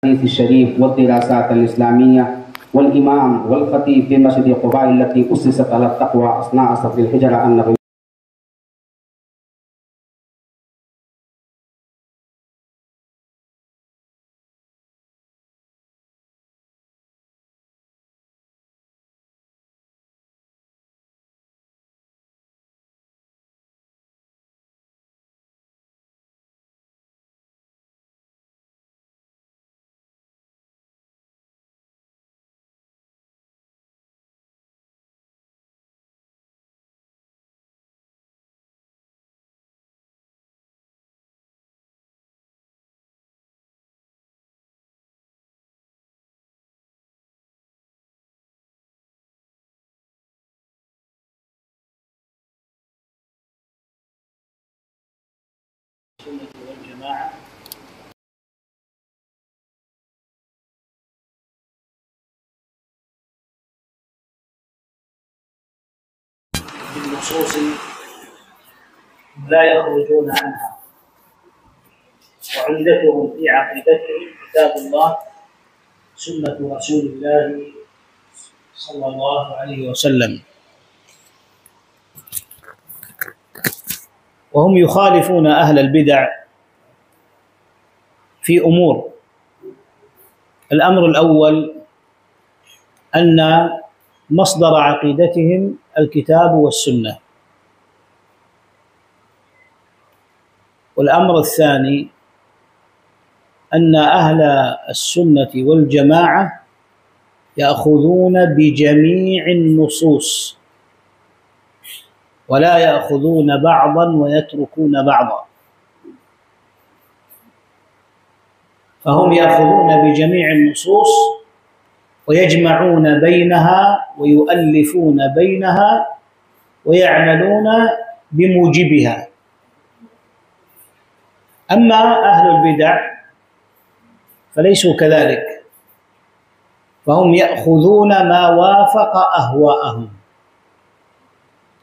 الحديث الشريف والدراسات الإسلامية والإمام والخطيب في مسجد قباء التي أسست على التقوى أثناء صدر الهجرة النبوية. والجماعة بالنصوص لا يخرجون عنها، وعمدتهم في عقيدتهم كتاب الله سنة رسول الله صلى الله عليه وسلم، وهم يخالفون أهل البدع في أمور. الأمر الأول أن مصدر عقيدتهم الكتاب والسنة، والأمر الثاني أن أهل السنة والجماعة يأخذون بجميع النصوص ولا يأخذون بعضا ويتركون بعضا، فهم يأخذون بجميع النصوص ويجمعون بينها ويؤلفون بينها ويعملون بموجبها. أما أهل البدع فليسوا كذلك، فهم يأخذون ما وافق أهواءهم،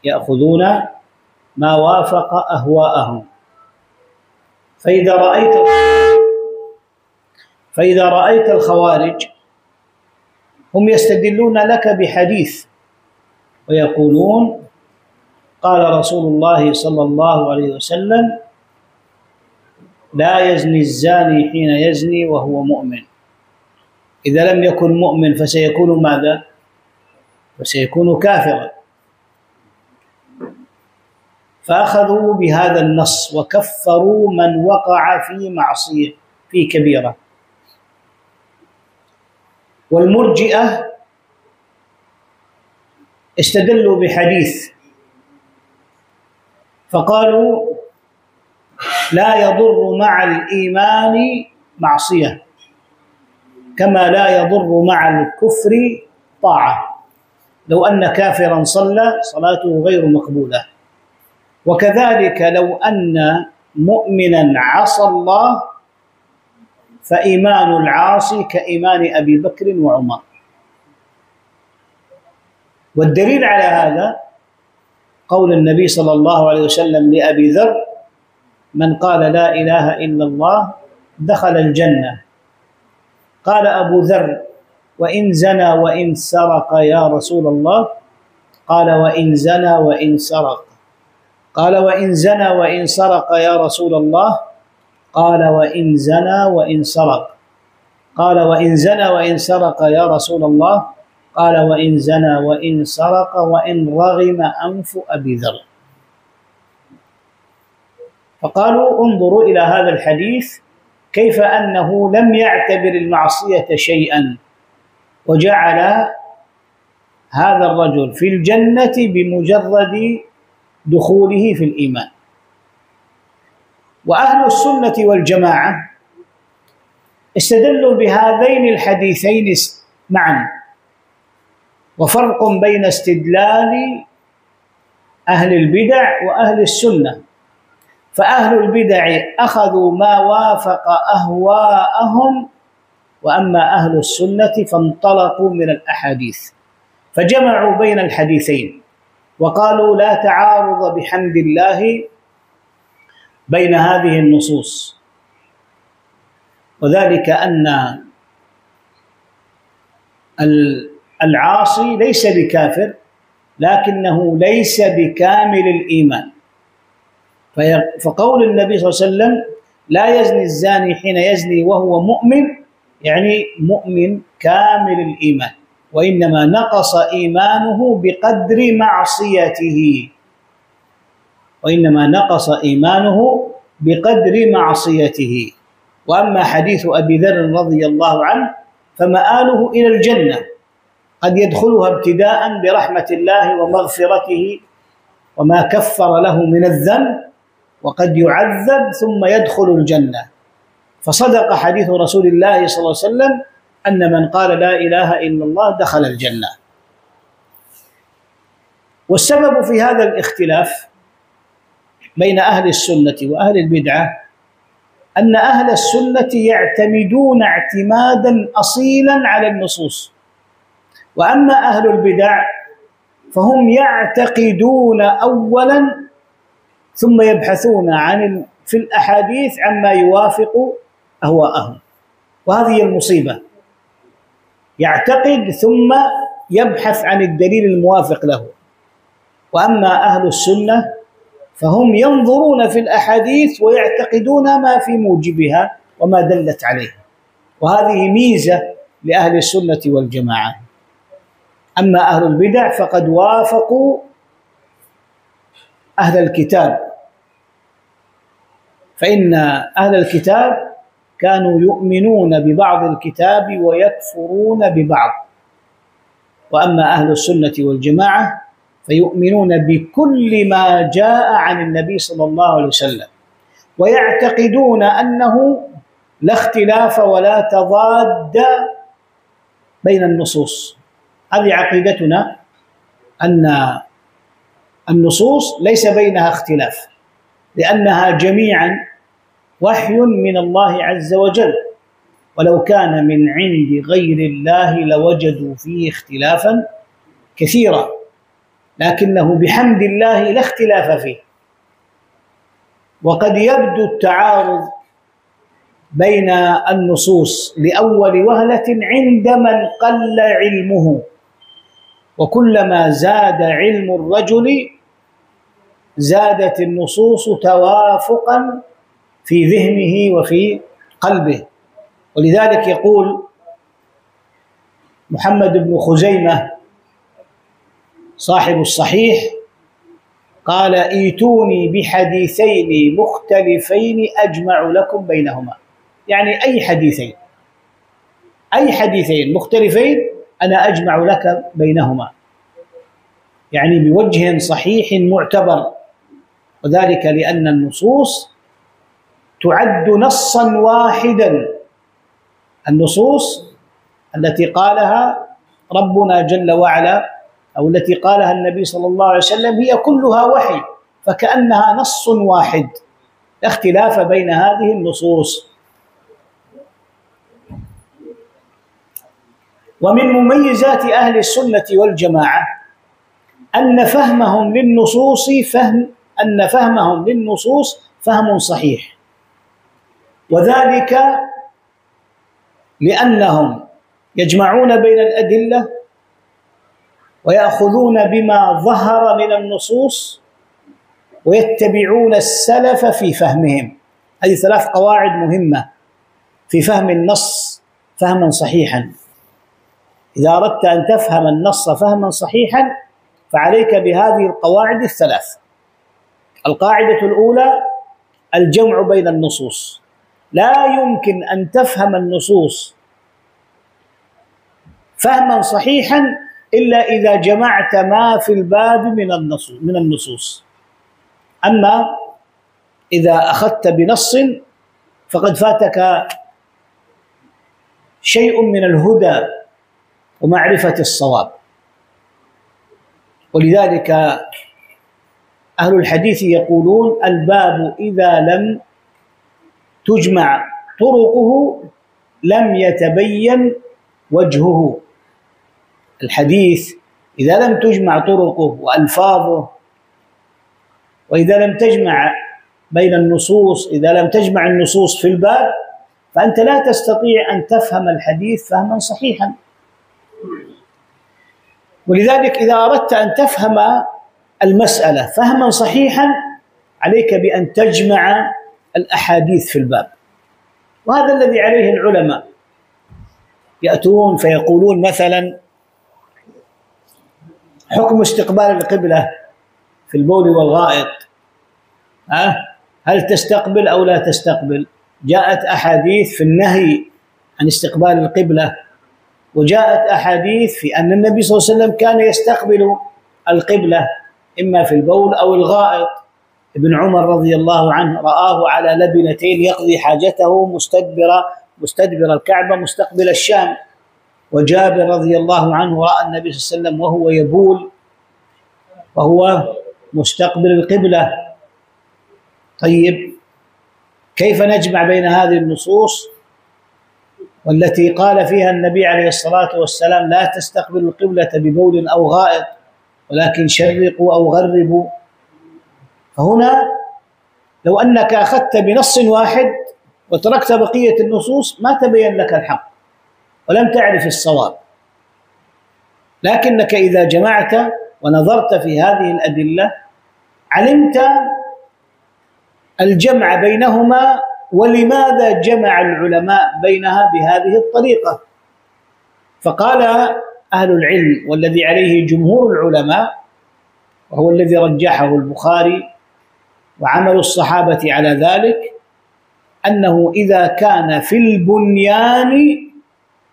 يأخذون ما وافق أهواءهم. فإذا رأيت الخوارج هم يستدلون لك بحديث ويقولون قال رسول الله صلى الله عليه وسلم لا يزني الزاني حين يزني وهو مؤمن، إذا لم يكن مؤمن فسيكون ماذا؟ فسيكون كافرا. فأخذوا بهذا النص وكفروا من وقع في معصية في كبيرة. والمرجئة استدلوا بحديث فقالوا لا يضر مع الإيمان معصية كما لا يضر مع الكفر طاعة، لو أن كافرا صلى صلاته غير مقبولة، وكذلك لو أن مؤمنا عصى الله فإيمان العاصي كإيمان أبي بكر وعمر. والدليل على هذا قول النبي صلى الله عليه وسلم لأبي ذر من قال لا إله إلا الله دخل الجنة. قال أبو ذر وإن زنى وإن سرق يا رسول الله؟ قال وإن زنى وإن سرق. قال وإن زنى وإن سرق يا رسول الله؟ قال وإن زنى وإن سرق. قال وإن زنى وإن سرق يا رسول الله؟ قال وإن زنى وإن سرق وإن رغم أنف أبي ذر. فقالوا انظروا إلى هذا الحديث كيف أنه لم يعتبر المعصية شيئا وجعل هذا الرجل في الجنة بمجرد دخوله في الإيمان. وأهل السنة والجماعة استدلوا بهذين الحديثين معا، وفرق بين استدلال أهل البدع وأهل السنة. فأهل البدع أخذوا ما وافق أهواءهم، وأما أهل السنة فانطلقوا من الأحاديث فجمعوا بين الحديثين وقالوا لا تعارض بحمد الله بين هذه النصوص، وذلك أن العاصي ليس بكافر، لكنه ليس بكامل الإيمان. فقول النبي صلى الله عليه وسلم لا يزني الزاني حين يزني وهو مؤمن، يعني مؤمن كامل الإيمان، وإنما نقص إيمانه بقدر معصيته، وإنما نقص إيمانه بقدر معصيته. وأما حديث أبي ذر رضي الله عنه فمآله إلى الجنة، قد يدخلها ابتداء برحمة الله ومغفرته وما كفر له من الذنب، وقد يعذب ثم يدخل الجنة. فصدق حديث رسول الله صلى الله عليه وسلم أن من قال لا إله إلا الله دخل الجنة. والسبب في هذا الاختلاف بين أهل السنة وأهل البدعة أن أهل السنة يعتمدون اعتمادا أصيلا على النصوص، وأما أهل البدع فهم يعتقدون أولا ثم يبحثون في الأحاديث عما يوافق أهواءهم، وهذه هي المصيبة. يعتقد ثم يبحث عن الدليل الموافق له. وأما أهل السنة فهم ينظرون في الأحاديث ويعتقدون ما في موجبها وما دلت عليه، وهذه ميزة لأهل السنة والجماعة. أما أهل البدع فقد وافقوا أهل الكتاب، فإن أهل الكتاب كانوا يؤمنون ببعض الكتاب ويكفرون ببعض، وأما أهل السنة والجماعة فيؤمنون بكل ما جاء عن النبي صلى الله عليه وسلم، ويعتقدون أنه لا اختلاف ولا تضاد بين النصوص. هذه عقيدتنا، أن النصوص ليس بينها اختلاف، لأنها جميعا وحي من الله عز وجل، ولو كان من عند غير الله لوجدوا فيه اختلافا كثيرا، لكنه بحمد الله لا اختلاف فيه. وقد يبدو التعارض بين النصوص لأول وهلة عند من قل علمه، وكلما زاد علم الرجل زادت النصوص توافقا في ذهنه وفي قلبه. ولذلك يقول محمد بن خزيمة صاحب الصحيح قال ايتوني بحديثين مختلفين أجمع لكم بينهما، يعني أي حديثين مختلفين أنا أجمع لك بينهما، يعني بوجه صحيح معتبر. وذلك لأن النصوص تعد نصا واحدا، النصوص التي قالها ربنا جل وعلا أو التي قالها النبي صلى الله عليه وسلم هي كلها وحي، فكأنها نص واحد، لا اختلاف بين هذه النصوص. ومن مميزات أهل السنة والجماعة أن فهمهم للنصوص فهم صحيح، وذلك لأنهم يجمعون بين الأدلة ويأخذون بما ظهر من النصوص ويتبعون السلف في فهمهم. هذه 3 قواعد مهمة في فهم النص فهما صحيحا. إذا أردت أن تفهم النص فهما صحيحا فعليك بهذه القواعد 3. القاعدة الأولى الجمع بين النصوص، لا يمكن أن تفهم النصوص فهما صحيحا إلا إذا جمعت ما في الباب من النصوص. أما إذا أخذت بنص فقد فاتك شيء من الهدى ومعرفة الصواب. ولذلك أهل الحديث يقولون الباب إذا لم تجمع طرقه لم يتبين وجهه. الحديث إذا لم تجمع طرقه وألفاظه، وإذا لم تجمع بين النصوص، إذا لم تجمع النصوص في الباب، فأنت لا تستطيع أن تفهم الحديث فهما صحيحا. ولذلك إذا أردت أن تفهم المسألة فهما صحيحا عليك بأن تجمع الأحاديث في الباب، وهذا الذي عليه العلماء. يأتون فيقولون مثلا حكم استقبال القبلة في البول والغائط، هل تستقبل أو لا تستقبل؟ جاءت أحاديث في النهي عن استقبال القبلة، وجاءت أحاديث في أن النبي صلى الله عليه وسلم كان يستقبل القبلة إما في البول أو الغائط. ابن عمر رضي الله عنه رآه على لبنتين يقضي حاجته مستدبر الكعبة مستقبل الشام، وجابر رضي الله عنه رأى النبي صلى الله عليه وسلم وهو يبول وهو مستقبل القبلة. طيب كيف نجمع بين هذه النصوص والتي قال فيها النبي عليه الصلاة والسلام لا تستقبلوا القبلة ببول أو غائط ولكن شرقوا أو غربوا؟ فهنا لو أنك أخذت بنص واحد وتركت بقية النصوص ما تبين لك الحق ولم تعرف الصواب، لكنك إذا جمعت ونظرت في هذه الأدلة علمت الجمع بينهما ولماذا جمع العلماء بينها بهذه الطريقة. فقال أهل العلم والذي عليه جمهور العلماء وهو الذي رجحه البخاري وعمل الصحابة على ذلك، أنه إذا كان في البنيان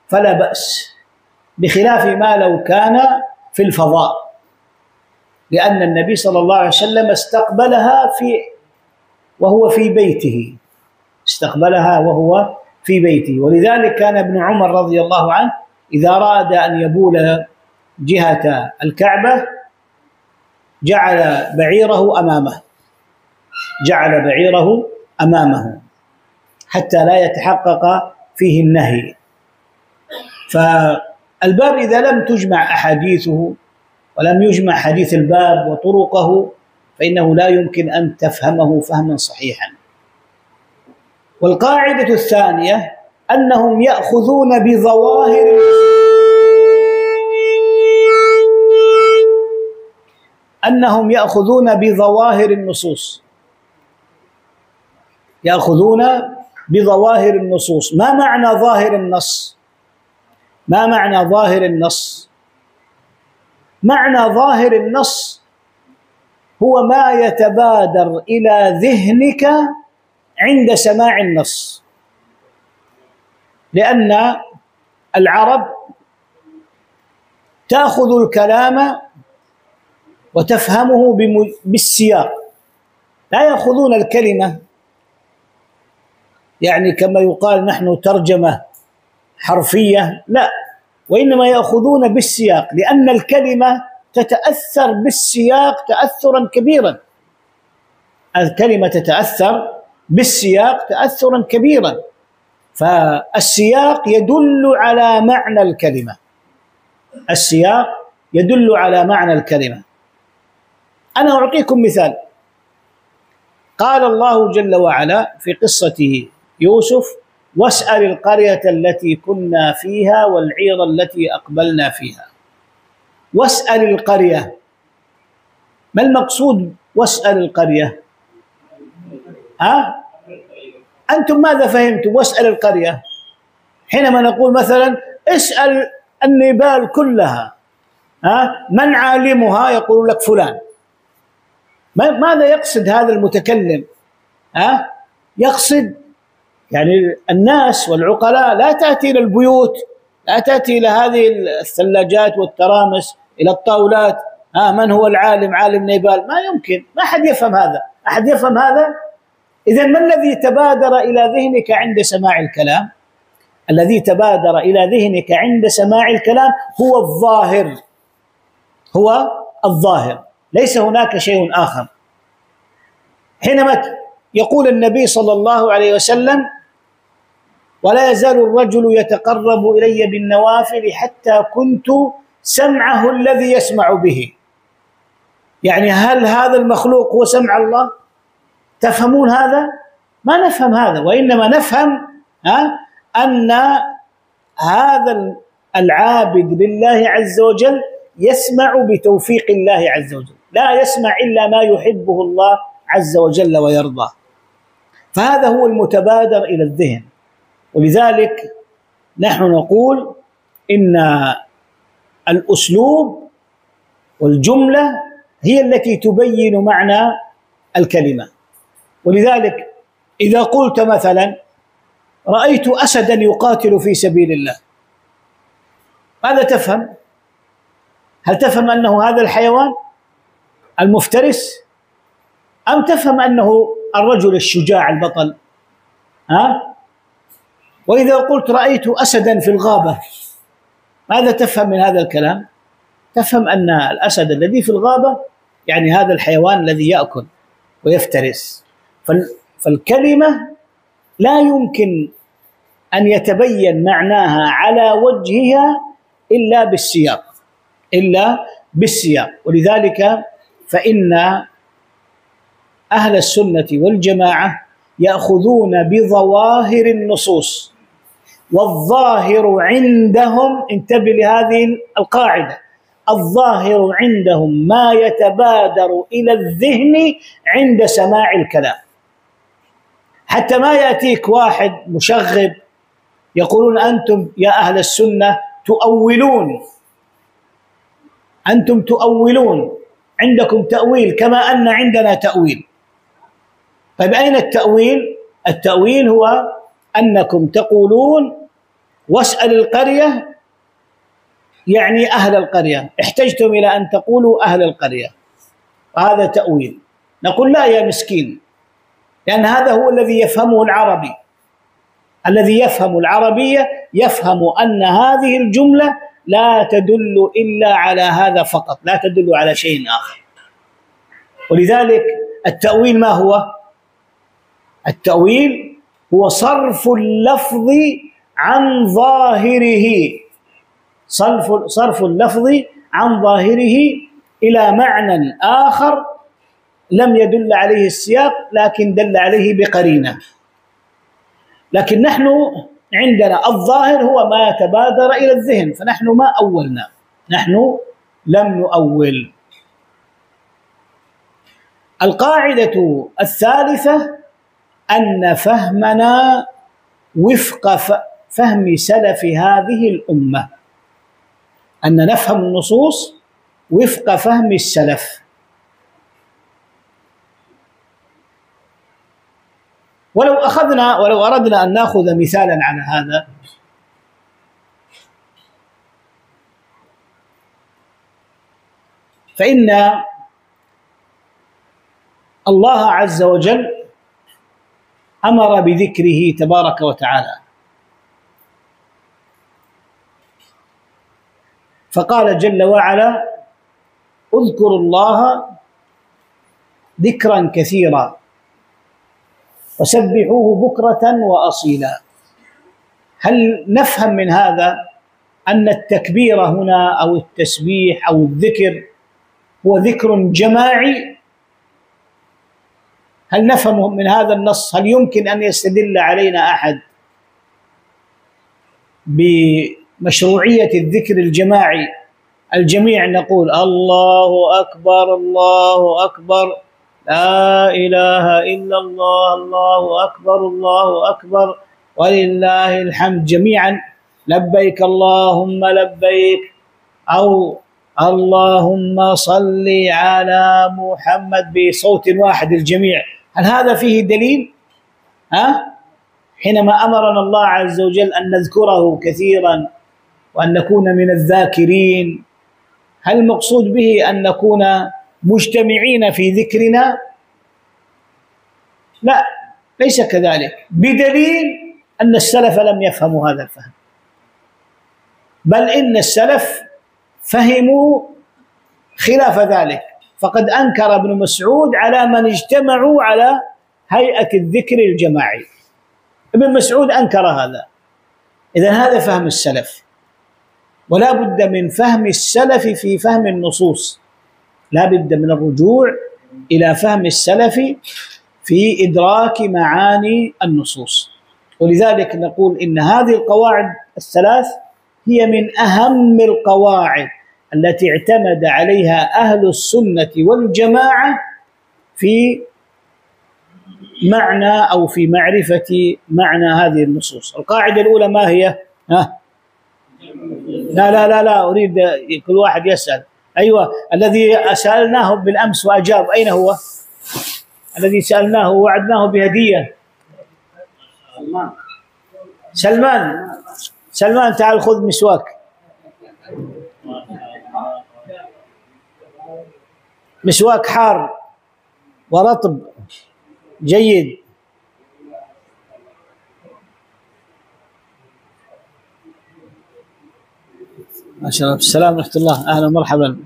فلا بأس، بخلاف ما لو كان في الفضاء، لأن النبي صلى الله عليه وسلم استقبلها وهو في بيته، استقبلها وهو في بيته. ولذلك كان ابن عمر رضي الله عنه إذا أراد أن يبول جهة الكعبة جعل بعيره أمامه حتى لا يتحقق فيه النهي. فالباب إذا لم تجمع أحاديثه ولم يجمع حديث الباب وطرقه فإنه لا يمكن أن تفهمه فهما صحيحا. والقاعدة الثانية أنهم يأخذون بظواهر النصوص، يأخذون بظواهر النصوص. ما معنى ظاهر النص؟ معنى ظاهر النص هو ما يتبادر إلى ذهنك عند سماع النص، لأن العرب تأخذ الكلام وتفهمه بالسياق، لا يأخذون الكلمة يعني كما يقال نحن ترجمة حرفية، لا، وإنما يأخذون بالسياق، لأن الكلمة تتأثر بالسياق تأثرا كبيرا. الكلمة تتأثر بالسياق تأثرا كبيرا، فالسياق يدل على معنى الكلمة، السياق يدل على معنى الكلمة. أنا أعطيكم مثال. قال الله جل وعلا في قصة يوسف: واسأل القرية التي كنا فيها والعير التي أقبلنا فيها. واسأل القرية، ما المقصود واسأل القرية؟ أنتم ماذا فهمتم واسأل القرية؟ حينما نقول مثلا اسأل النبال كلها، من عالمها؟ يقول لك فلان. ماذا يقصد هذا المتكلم؟ يقصد يعني الناس والعقلاء لا تأتي إلى البيوت، لا تأتي إلى هذه الثلاجات والترامس، إلى الطاولات، من هو العالم؟ عالم نيبال؟ ما يمكن، ما أحد يفهم هذا. أحد يفهم هذا؟ إذن ما الذي تبادر إلى ذهنك عند سماع الكلام؟ الذي تبادر إلى ذهنك عند سماع الكلام هو الظاهر، هو الظاهر، ليس هناك شيء آخر. حينما يقول النبي صلى الله عليه وسلم: ولا يزال الرجل يتقرب إلي بالنوافل حتى كنت سمعه الذي يسمع به، يعني هل هذا المخلوق هو سمع الله؟ تفهمون هذا؟ ما نفهم هذا، وإنما نفهم أن هذا العابد لله عز وجل يسمع بتوفيق الله عز وجل، لا يسمع إلا ما يحبه الله عز وجل ويرضاه. فهذا هو المتبادر إلى الذهن. ولذلك نحن نقول إن الأسلوب والجملة هي التي تبين معنى الكلمة. ولذلك إذا قلت مثلا رأيت أسدا يقاتل في سبيل الله، ماذا تفهم؟ هل تفهم أنه هذا الحيوان المفترس، أم تفهم أنه الرجل الشجاع البطل؟ وإذا قلت رأيت أسدا في الغابة، ماذا تفهم من هذا الكلام؟ تفهم أن الأسد الذي في الغابة يعني هذا الحيوان الذي يأكل ويفترس. فالكلمة لا يمكن أن يتبين معناها على وجهها إلا بالسياق. ولذلك فإن أهل السنة والجماعة يأخذون بظواهر النصوص، والظاهر عندهم، انتبه لهذه القاعدة، الظاهر عندهم ما يتبادر إلى الذهن عند سماع الكلام. حتى ما يأتيك واحد مشغب يقولون أنتم يا أهل السنة تؤولون، أنتم تؤولون، عندكم تأويل كما أن عندنا تأويل. طيب أين التأويل؟ التأويل هو أنكم تقولون واسأل القرية، يعني أهل القرية، احتجتم إلى أن تقولوا أهل القرية، وهذا تأويل. نقول لا يا مسكين، لأن هذا هو الذي يفهمه العربي. الذي يفهم العربية يفهم أن هذه الجملة لا تدل إلا على هذا فقط، لا تدل على شيء آخر. ولذلك التأويل ما هو؟ التأويل هو صرف اللفظ عن ظاهره، صرف اللفظ عن ظاهره إلى معنى آخر لم يدل عليه السياق لكن دل عليه بقرينة. لكن نحن عندنا الظاهر هو ما يتبادر إلى الذهن، فنحن ما أولنا، نحن لم نؤول. القاعدة الثالثة أن فهمنا وفق فهم سلف هذه الأمة، أن نفهم النصوص وفق فهم السلف. ولو أردنا أن نأخذ مثالا على هذا، فإن الله عز وجل أمر بذكره تبارك وتعالى، فقال جل وعلا: اذكروا الله ذكرا كثيرا وسبحوه بكرة وأصيلا. هل نفهم من هذا أن التكبير هنا أو التسبيح أو الذكر هو ذكر جماعي؟ هل نفهم من هذا النص، هل يمكن أن يستدل علينا أحد بمشروعية الذكر الجماعي؟ الجميع نقول الله أكبر الله أكبر، لا إله إلا الله، الله أكبر الله أكبر، ولله الحمد، جميعا لبيك اللهم لبيك، أو اللهم صل على محمد بصوت واحد الجميع. هل هذا فيه دليل؟ حينما أمرنا الله عز وجل أن نذكره كثيرا وأن نكون من الذاكرين، هل المقصود به أن نكون مجتمعين في ذكرنا؟ لا، ليس كذلك، بدليل أن السلف لم يفهموا هذا الفهم، بل إن السلف فهموا خلاف ذلك. فقد أنكر ابن مسعود على من اجتمعوا على هيئة الذكر الجماعي، ابن مسعود أنكر هذا. إذن هذا فهم السلف، ولا بد من فهم السلف في فهم النصوص، لا بد من الرجوع إلى فهم السلف في إدراك معاني النصوص. ولذلك نقول إن هذه القواعد الثلاث هي من أهم القواعد التي اعتمد عليها أهل السنة والجماعة في معنى أو في معرفة معنى هذه النصوص. القاعدة الأولى ما هي؟ لا أريد كل واحد يسأل. أيوة، الذي سألناه بالأمس وأجاب، أين هو؟ الذي سألناه ووعدناه بهدية. سلمان تعال خذ مسواك. مسواك حار ورطب جيد. ما شاء الله. السلام ورحمة الله، أهلا مرحبا،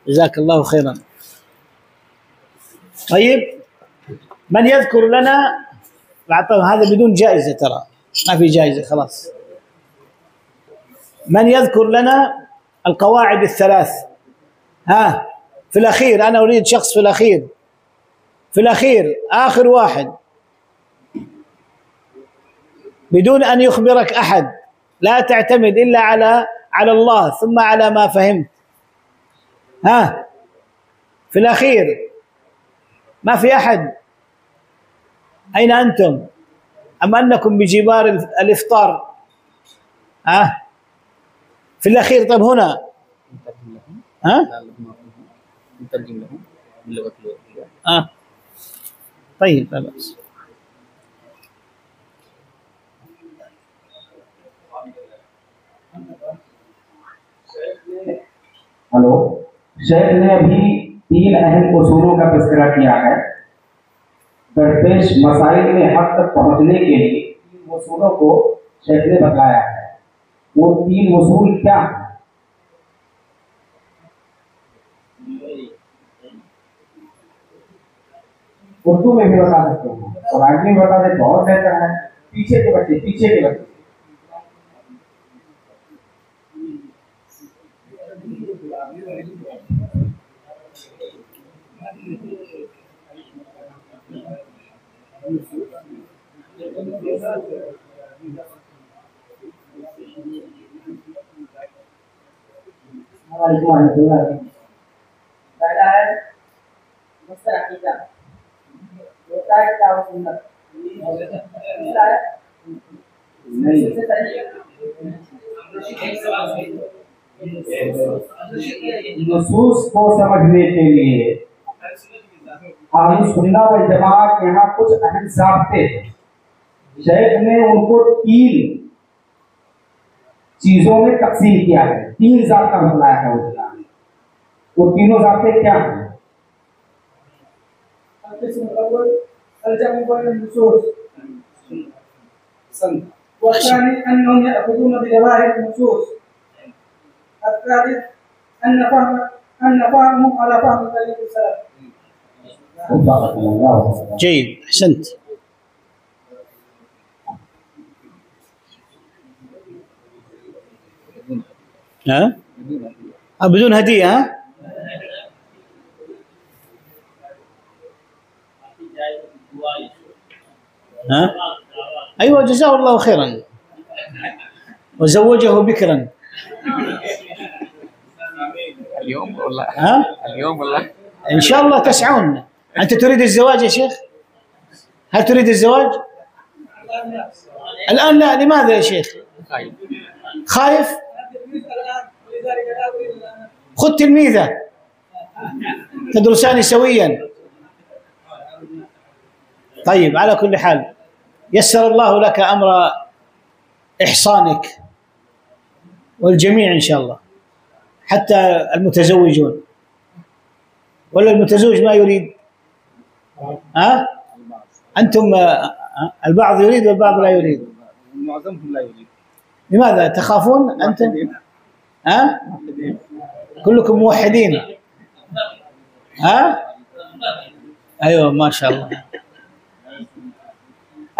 جزاك الله خيرا. طيب، من يذكر لنا، هذا بدون جائزة ترى، ما في جائزة خلاص. من يذكر لنا القواعد الثلاث؟ في الأخير، أنا أريد شخص في الأخير آخر واحد، بدون أن يخبرك أحد، لا تعتمد إلا على الله ثم على ما فهمت. في الأخير ما في أحد. أين أنتم؟ أم أنكم بجبار الإفطار؟ في الأخير. طب هنا طيب لا بأس. हेलो, शेख ने अभी 3 अहम उसूलों का तज़किरा किया है। दरपेश मसाइल में हद तक पहुंचने के लिए 3 उसूलों को शेख ने बताया है। वो 3 उसूल क्या हैं? उर्दू में भी बता सकते हैं और आगे में बता दे, बहुत बेहतर है। पीछे के बच्चे नुसूस को समझने के लिए अहले सुन्नत वल जमात के यहाँ कुछ अहम ज़ाब्ते हैं। शेख ने उनको 3 चीजों में तकसीम किया है, 3 ज़ाब्ता बताया है। वो तीनों ज़ाब्ते क्या हैं? والثاني أنهم يأخذون بظواهر النصوص. الثالث أن فهمهم على فهم طريق السلف. جيد، أحسنت. بدون هدية. أيوة، جزاه الله خيرا وزوجه بكرا. اليوم والله إن شاء الله تسعون. أنت تريد الزواج يا شيخ؟ هل تريد الزواج؟ الآن لا. لماذا يا شيخ؟ خايف؟ خذ تلميذة تدرسان سويا. طيب، على كل حال يسر الله لك أمر إحصانك والجميع إن شاء الله، حتى المتزوجون. ولا المتزوج ما يريد؟ أنتم البعض يريد والبعض لا يريد. معظمهم لا يريد. لماذا تخافون أنتم؟ كلكم موحدين. أيوة، ما شاء الله.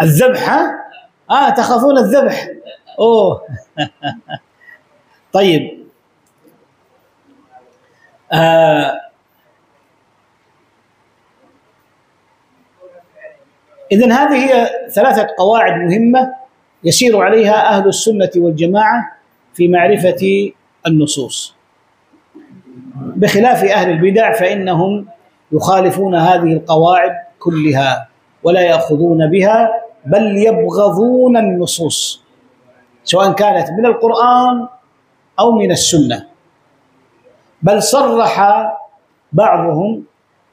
الذبح. تخافون الذبح. أوه. طيب، إذن هذه هي 3 قواعد مهمة يسير عليها أهل السنة والجماعة في معرفة النصوص. بخلاف أهل البدع فإنهم يخالفون هذه القواعد كلها ولا يأخذون بها، بل يبغضون النصوص سواء كانت من القرآن أو من السنة. بل صرح بعضهم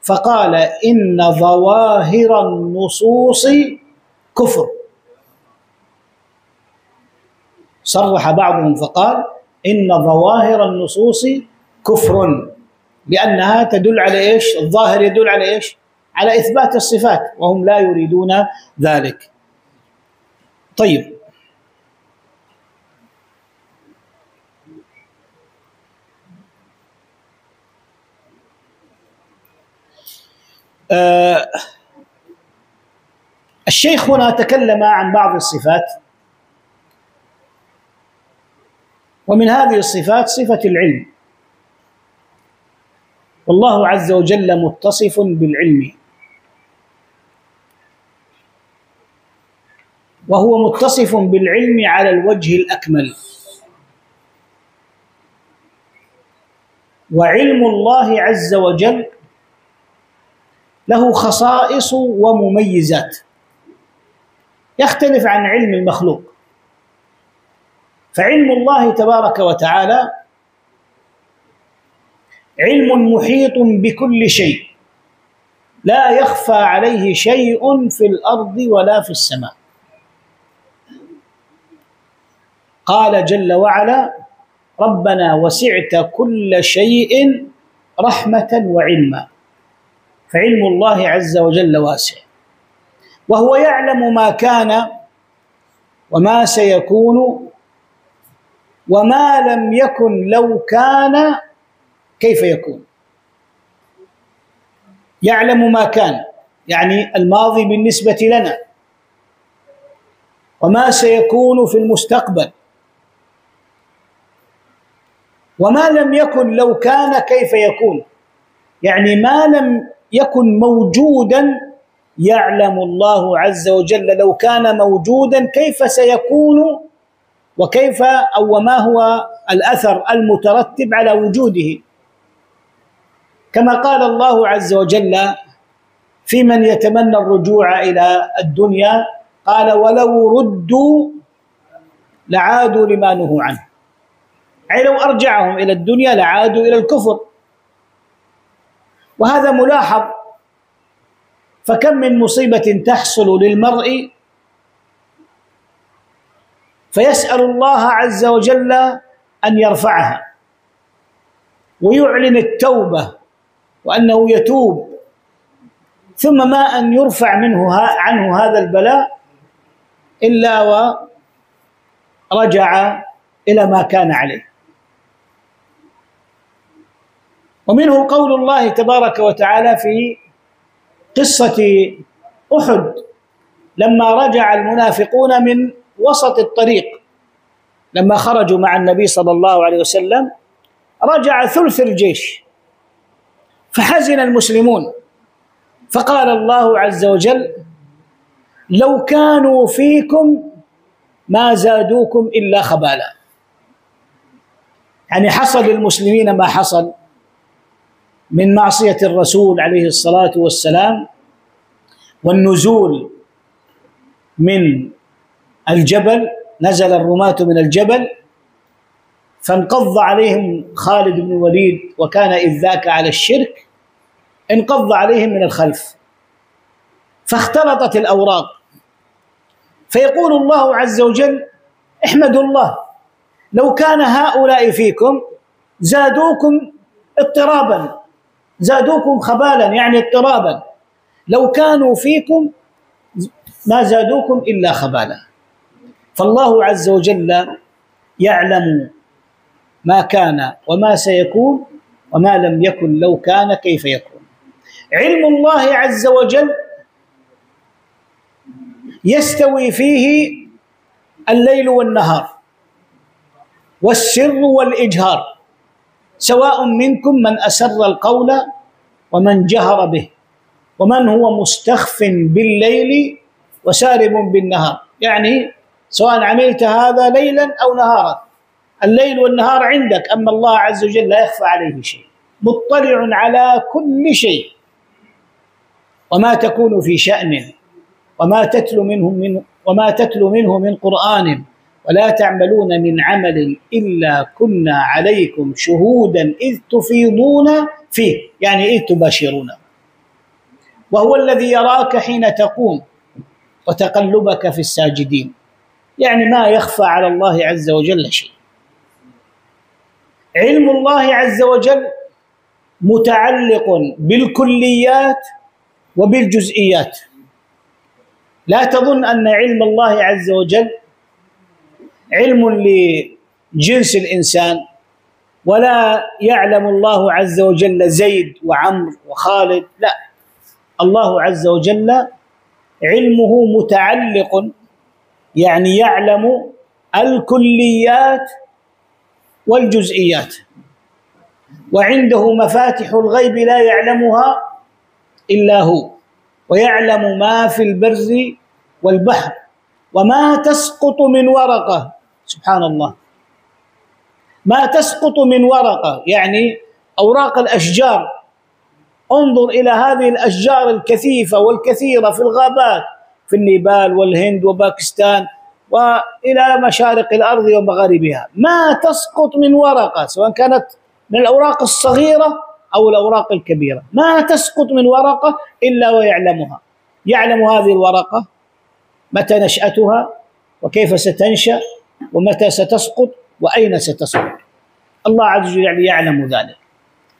فقال إن ظواهر النصوص كفر. صرح بعضهم فقال إن ظواهر النصوص كفر، لأنها تدل على إيش؟ الظاهر يدل على إيش؟ على إثبات الصفات، وهم لا يريدون ذلك. طيب، الشيخ هنا تكلم عن بعض الصفات، ومن هذه الصفات صفة العلم، والله عز وجل متصف بالعلم، وهو متصف بالعلم على الوجه الأكمل. وعلم الله عز وجل له خصائص ومميزات يختلف عن علم المخلوق. فعلم الله تبارك وتعالى علم محيط بكل شيء، لا يخفى عليه شيء في الأرض ولا في السماء. قال جل وعلا: ربنا وسعت كل شيء رحمة وعلما. فعلم الله عز وجل واسع، وهو يعلم ما كان وما سيكون وما لم يكن لو كان كيف يكون. يعلم ما كان يعني الماضي بالنسبة لنا، وما سيكون في المستقبل، وما لم يكن لو كان كيف يكون، يعني ما لم يكن موجودا يعلم الله عز وجل لو كان موجودا كيف سيكون وكيف أو وما هو الأثر المترتب على وجوده. كما قال الله عز وجل في من يتمنى الرجوع إلى الدنيا، قال: ولو ردوا لعادوا لما نهوا عنه، أي لو أرجعهم إلى الدنيا لعادوا إلى الكفر. وهذا ملاحظ، فكم من مصيبة تحصل للمرء فيسأل الله عز وجل أن يرفعها ويعلن التوبة وأنه يتوب، ثم ما أن يرفع عنه هذا البلاء إلا ورجع إلى ما كان عليه. ومنه قول الله تبارك وتعالى في قصة أحد لما رجع المنافقون من وسط الطريق، لما خرجوا مع النبي صلى الله عليه وسلم رجع ثلث الجيش، فحزن المسلمون، فقال الله عز وجل: لو كانوا فيكم ما زادوكم إلا خبالا. يعني حصل للمسلمين ما حصل من معصية الرسول عليه الصلاة والسلام والنزول من الجبل، نزل الرماة من الجبل فانقض عليهم خالد بن الوليد، وكان إذ ذاك على الشرك، انقض عليهم من الخلف فاختلطت الأوراق، فيقول الله عز وجل: احمدوا الله، لو كان هؤلاء فيكم زادوكم اضطرابا، زادوكم خبالا يعني اضطرابا، لو كانوا فيكم ما زادوكم إلا خبالا. فالله عز وجل يعلم ما كان وما سيكون وما لم يكن لو كان كيف يكون. علم الله عز وجل يستوي فيه الليل والنهار والسر والإجهار، سواء منكم من أسر القول ومن جهر به، ومن هو مستخف بالليل وسارب بالنهار، يعني سواء عملت هذا ليلا أو نهارا، الليل والنهار عندك، أما الله عز وجل لا يخفى عليه شيء. مطلع على كل شيء، وما تكون في شأن وما تتلو منه من قرآن ولا تعملون من عمل إلا كنا عليكم شهودا إذ تفيضون فيه، يعني إذ تباشرون. وهو الذي يراك حين تقوم وتقلبك في الساجدين، يعني ما يخفى على الله عز وجل شيء. علم الله عز وجل متعلق بالكليات وبالجزئيات. لا تظن أن علم الله عز وجل علم لجنس الإنسان، ولا يعلم الله عز وجل زيد وعمر وخالد، لا، الله عز وجل علمه متعلق، يعني يعلم الكليات والجزئيات، وعنده مفاتح الغيب لا يعلمها إلا هو، ويعلم ما في البر والبحر وما تسقط من ورقة، سبحان الله، ما تسقط من ورقة يعني أوراق الأشجار. انظر إلى هذه الأشجار الكثيفة والكثيرة في الغابات في النيبال والهند وباكستان وإلى مشارق الأرض ومغاربها، ما تسقط من ورقة، سواء كانت من الأوراق الصغيرة أو الأوراق الكبيرة، ما تسقط من ورقة إلا ويعلمها. يعلم هذه الورقة متى نشأتها وكيف ستنشأ ومتى ستسقط وأين ستسقط، الله عز وجل يعلم ذلك.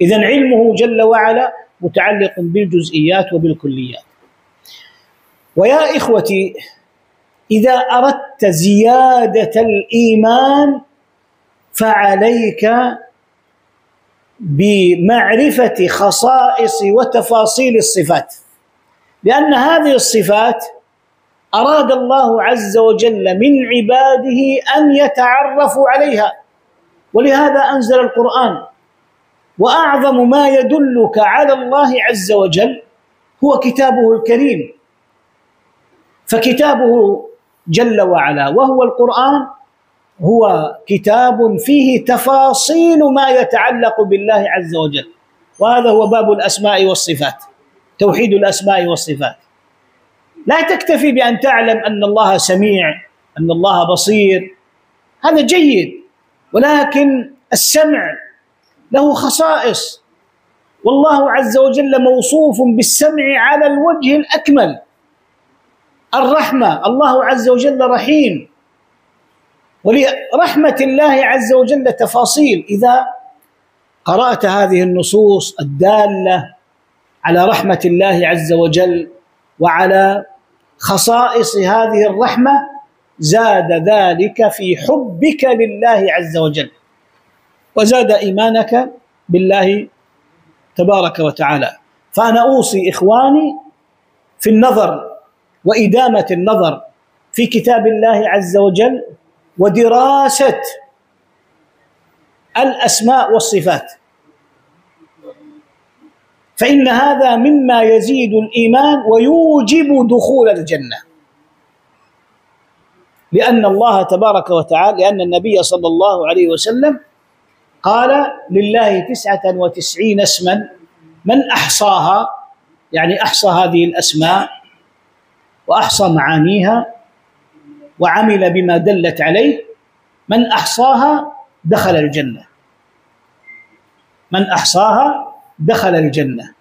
إذن علمه جل وعلا متعلق بالجزئيات وبالكليات. ويا إخوتي، إذا أردت زيادة الإيمان فعليك بمعرفة خصائص وتفاصيل الصفات، لأن هذه الصفات أراد الله عز وجل من عباده أن يتعرفوا عليها، ولهذا أنزل القرآن. وأعظم ما يدلك على الله عز وجل هو كتابه الكريم، فكتابه جل وعلا وهو القرآن هو كتاب فيه تفاصيل ما يتعلق بالله عز وجل، وهذا هو باب الأسماء والصفات، توحيد الأسماء والصفات. لا تكتفي بأن تعلم أن الله سميع، أن الله بصير، هذا جيد، ولكن السمع له خصائص، والله عز وجل موصوف بالسمع على الوجه الأكمل. الرحمة، الله عز وجل رحيم، ولرحمة الله عز وجل تفاصيل. إذا قرأت هذه النصوص الدالة على رحمة الله عز وجل وعلى خصائص هذه الرحمة زاد ذلك في حبك لله عز وجل، وزاد إيمانك بالله تبارك وتعالى. فأنا أوصي إخواني في النظر وإدامة النظر في كتاب الله عز وجل ودراسة الأسماء والصفات، فإن هذا مما يزيد الإيمان ويوجب دخول الجنة، لأن الله تبارك وتعالى، لأن النبي صلى الله عليه وسلم قال: لله 99 اسما من أحصاها، يعني أحصى هذه الأسماء وأحصى معانيها وعمل بما دلت عليه، من أحصاها دخل الجنة، من أحصاها دخل الجنة.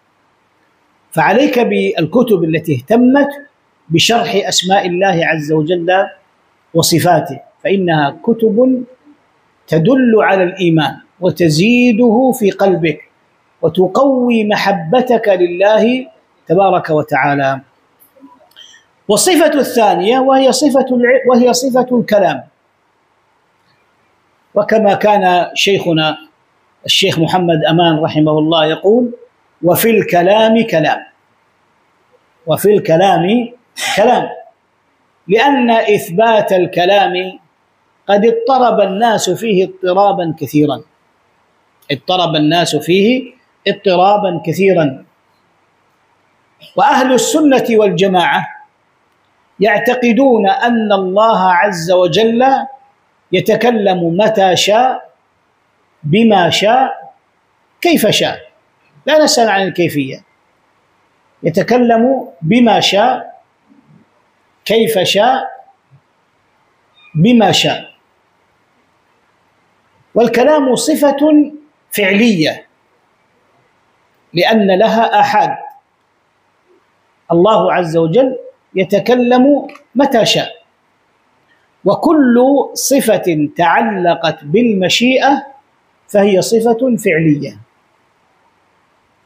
فعليك بالكتب التي اهتمت بشرح أسماء الله عز وجل وصفاته، فإنها كتب تدل على الإيمان وتزيده في قلبك وتقوي محبتك لله تبارك وتعالى. والصفة الثانية وهي صفة الكلام، وكما كان شيخنا الشيخ محمد أمان رحمه الله يقول: وفي الكلام كلام، وفي الكلام كلام، لأن إثبات الكلام قد اضطرب الناس فيه اضطرابا كثيرا، اضطرب الناس فيه اضطرابا كثيرا. وأهل السنة والجماعة يعتقدون أن الله عز وجل يتكلم متى شاء بما شاء كيف شاء، لا نسأل عن الكيفية، يتكلم بما شاء كيف شاء بما شاء. والكلام صفة فعلية لأن لها آحاد. الله عز وجل يتكلم متى شاء، وكل صفة تعلقت بالمشيئة فهي صفة فعلية.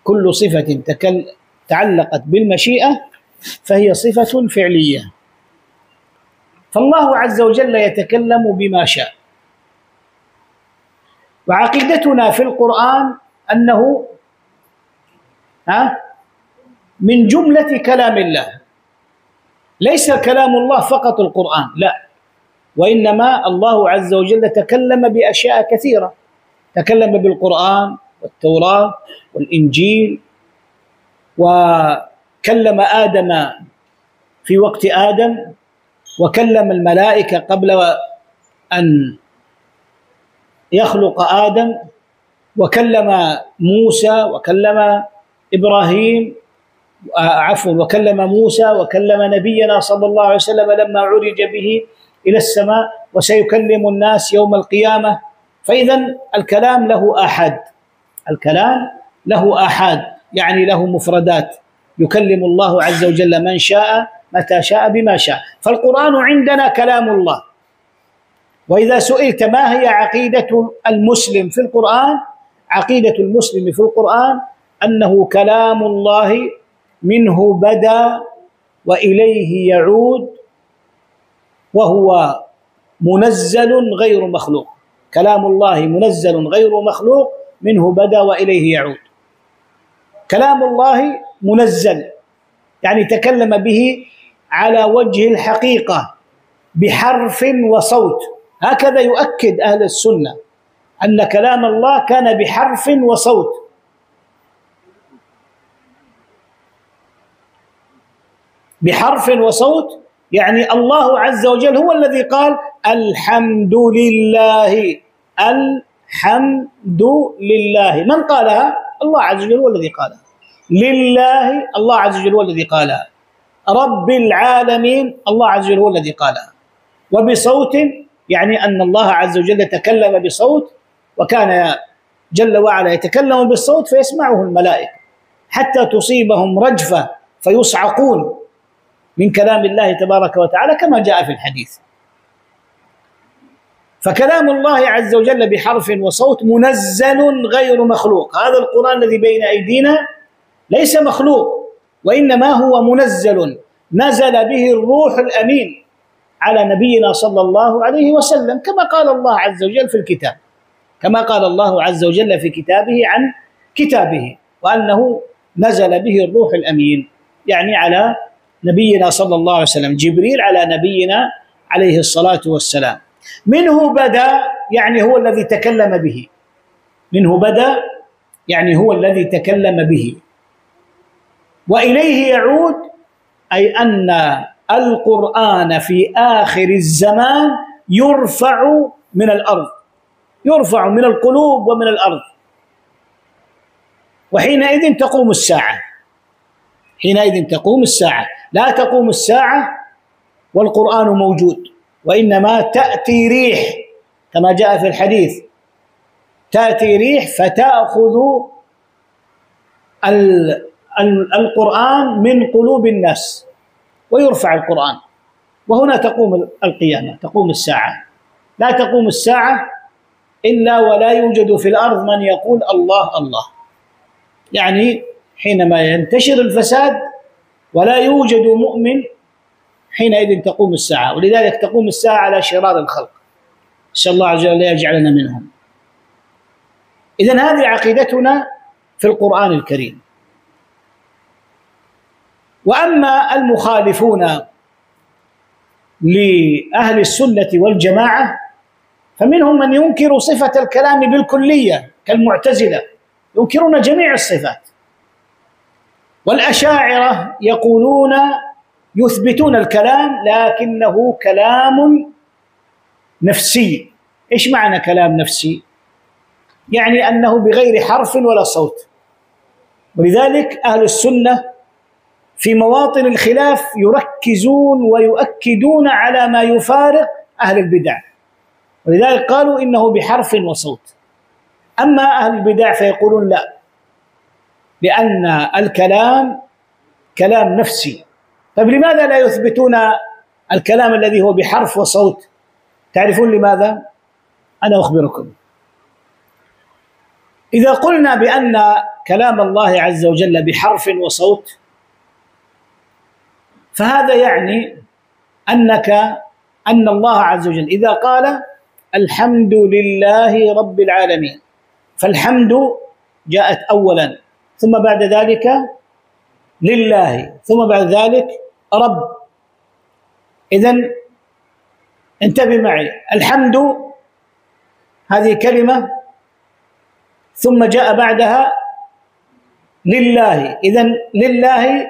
كل صفة تعلقت بالمشيئة فهي صفة فعلية. فالله عز وجل يتكلم بما شاء. وعقيدتنا في القرآن أنه من جملة كلام الله، ليس كلام الله فقط القرآن، لا، وإنما الله عز وجل تكلم بأشياء كثيرة. تكلم بالقرآن والتوراة والإنجيل، وكلم آدم في وقت آدم، وكلم الملائكة قبل أن يخلق آدم، وكلم موسى، وكلم إبراهيم، وكلم موسى، وكلم نبينا صلى الله عليه وسلم لما عرج به إلى السماء، وسيكلم الناس يوم القيامة. فإذا الكلام له آحاد، الكلام له آحاد، يعني له مفردات، يكلم الله عز وجل من شاء متى شاء بما شاء. فالقرآن عندنا كلام الله. وإذا سئلت ما هي عقيدة المسلم في القرآن، عقيدة المسلم في القرآن أنه كلام الله منه بدأ وإليه يعود، وهو منزل غير مخلوق. كلام الله منزل غير مخلوق، منه بدأ وإليه يعود. كلام الله منزل يعني تكلم به على وجه الحقيقة بحرف وصوت. هكذا يؤكد أهل السنة أن كلام الله كان بحرف وصوت. بحرف وصوت يعني الله عز وجل هو الذي قال الحمد لله، الحمد لله. من قالها؟ الله عز وجل هو الذي قالها. لله، الله عز وجل هو الذي قالها. رب العالمين، الله عز وجل هو الذي قالها. وبصوت يعني أن الله عز وجل تكلم بصوت، وكان جل وعلا يتكلم بالصوت فيسمعه الملائكة حتى تصيبهم رجفة فيصعقون من كلام الله تبارك وتعالى كما جاء في الحديث. فكلام الله عز وجل بحرف وصوت منزل غير مخلوق. هذا القرآن الذي بين أيدينا ليس مخلوق، وإنما هو منزل، نزل به الروح الأمين على نبينا صلى الله عليه وسلم، كما قال الله عز وجل في الكتاب، كما قال الله عز وجل في كتابه عن كتابه، وأنه نزل به الروح الأمين، يعني على نبينا صلى الله عليه وسلم، جبريل على نبينا عليه الصلاة والسلام. منه بدأ يعني هو الذي تكلم به، منه بدأ يعني هو الذي تكلم به. وإليه يعود أي أن القرآن في آخر الزمان يرفع من الأرض، يرفع من القلوب ومن الأرض، وحينئذ تقوم الساعة. حينئذ تقوم الساعة. لا تقوم الساعة والقرآن موجود، وإنما تأتي ريح كما جاء في الحديث، تأتي ريح فتأخذ القرآن من قلوب الناس ويرفع القرآن، وهنا تقوم القيامة، تقوم الساعة. لا تقوم الساعة إلا ولا يوجد في الأرض من يقول الله الله، يعني حينما ينتشر الفساد ولا يوجد مؤمن حينئذ تقوم الساعة. ولذلك تقوم الساعة على شرار الخلق، نسأل الله عز وجل يجعلنا منهم. إذن هذه عقيدتنا في القرآن الكريم. وأما المخالفون لأهل السنة والجماعة فمنهم من ينكر صفة الكلام بالكلية كالمعتزلة، ينكرون جميع الصفات. والأشاعرة يقولون يثبتون الكلام لكنه كلام نفسي. إيش معنى كلام نفسي؟ يعني أنه بغير حرف ولا صوت، ولذلك أهل السنة في مواطن الخلاف يركزون ويؤكدون على ما يفارق أهل البدع، ولذلك قالوا إنه بحرف وصوت. أما أهل البدع فيقولون لا، لأن الكلام كلام نفسي. طيب لماذا لا يثبتون الكلام الذي هو بحرف وصوت؟ تعرفون لماذا؟ أنا أخبركم. إذا قلنا بأن كلام الله عز وجل بحرف وصوت، فهذا يعني أن الله عز وجل إذا قال الحمد لله رب العالمين، فالحمد جاءت أولا، ثم بعد ذلك لله، ثم بعد ذلك رب. إذن انتبه معي، الحمد هذه كلمة، ثم جاء بعدها لله. إذن لله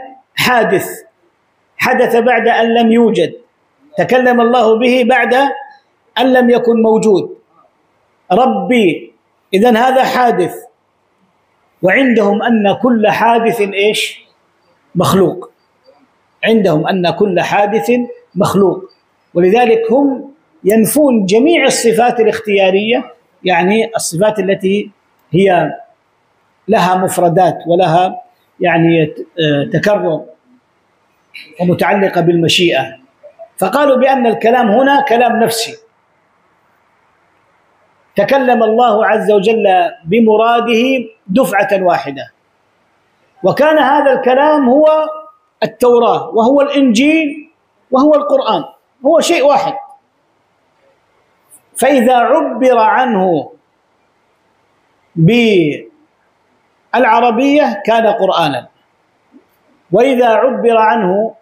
حدث بعد أن لم يوجد، تكلم الله به بعد أن لم يكن موجود. ربي، إذن هذا حادث، وعندهم أن كل حادث إيش؟ مخلوق. عندهم أن كل حادث مخلوق، ولذلك هم ينفون جميع الصفات الاختيارية، يعني الصفات التي هي لها مفردات ولها يعني تكرر ومتعلقة بالمشيئة، فقالوا بأن الكلام هنا كلام نفسي، تكلم الله عز وجل بمراده دفعة واحدة، وكان هذا الكلام هو التوراة وهو الإنجيل وهو القرآن، هو شيء واحد. فإذا عبر عنه بالعربية كان قرآنا، وإذا عبر عنه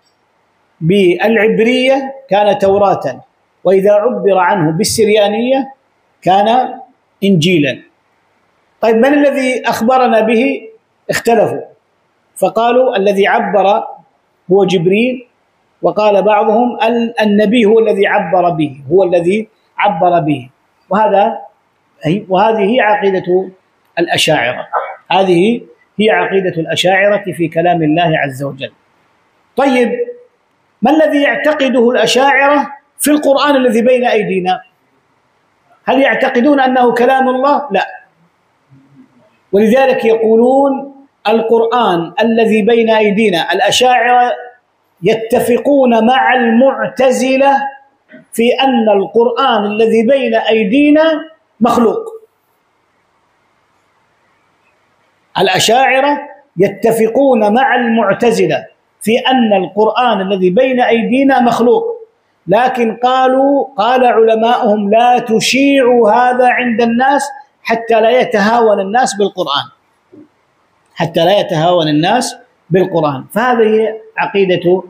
بالعبرية كان توراة، وإذا عبر عنه بالسريانية كان إنجيلا. طيب من الذي أخبرنا به؟ اختلفوا، فقالوا الذي عبر هو جبريل، وقال بعضهم النبي هو الذي عبر به، هو الذي عبر به. وهذه هي عقيدة الأشاعرة، هذه هي عقيدة الأشاعرة في كلام الله عز وجل. طيب ما الذي يعتقده الأشاعرة في القرآن الذي بين أيدينا؟ هل يعتقدون أنه كلام الله؟ لا. ولذلك يقولون القرآن الذي بين أيدينا، الأشاعرة يتفقون مع المعتزلة في أن القرآن الذي بين أيدينا مخلوق. الأشاعرة يتفقون مع المعتزلة في أن القرآن الذي بين أيدينا مخلوق، لكن قال علماؤهم لا تشيعوا هذا عند الناس حتى لا يتهاون الناس بالقرآن، حتى لا يتهاون الناس بالقرآن. فهذه عقيدة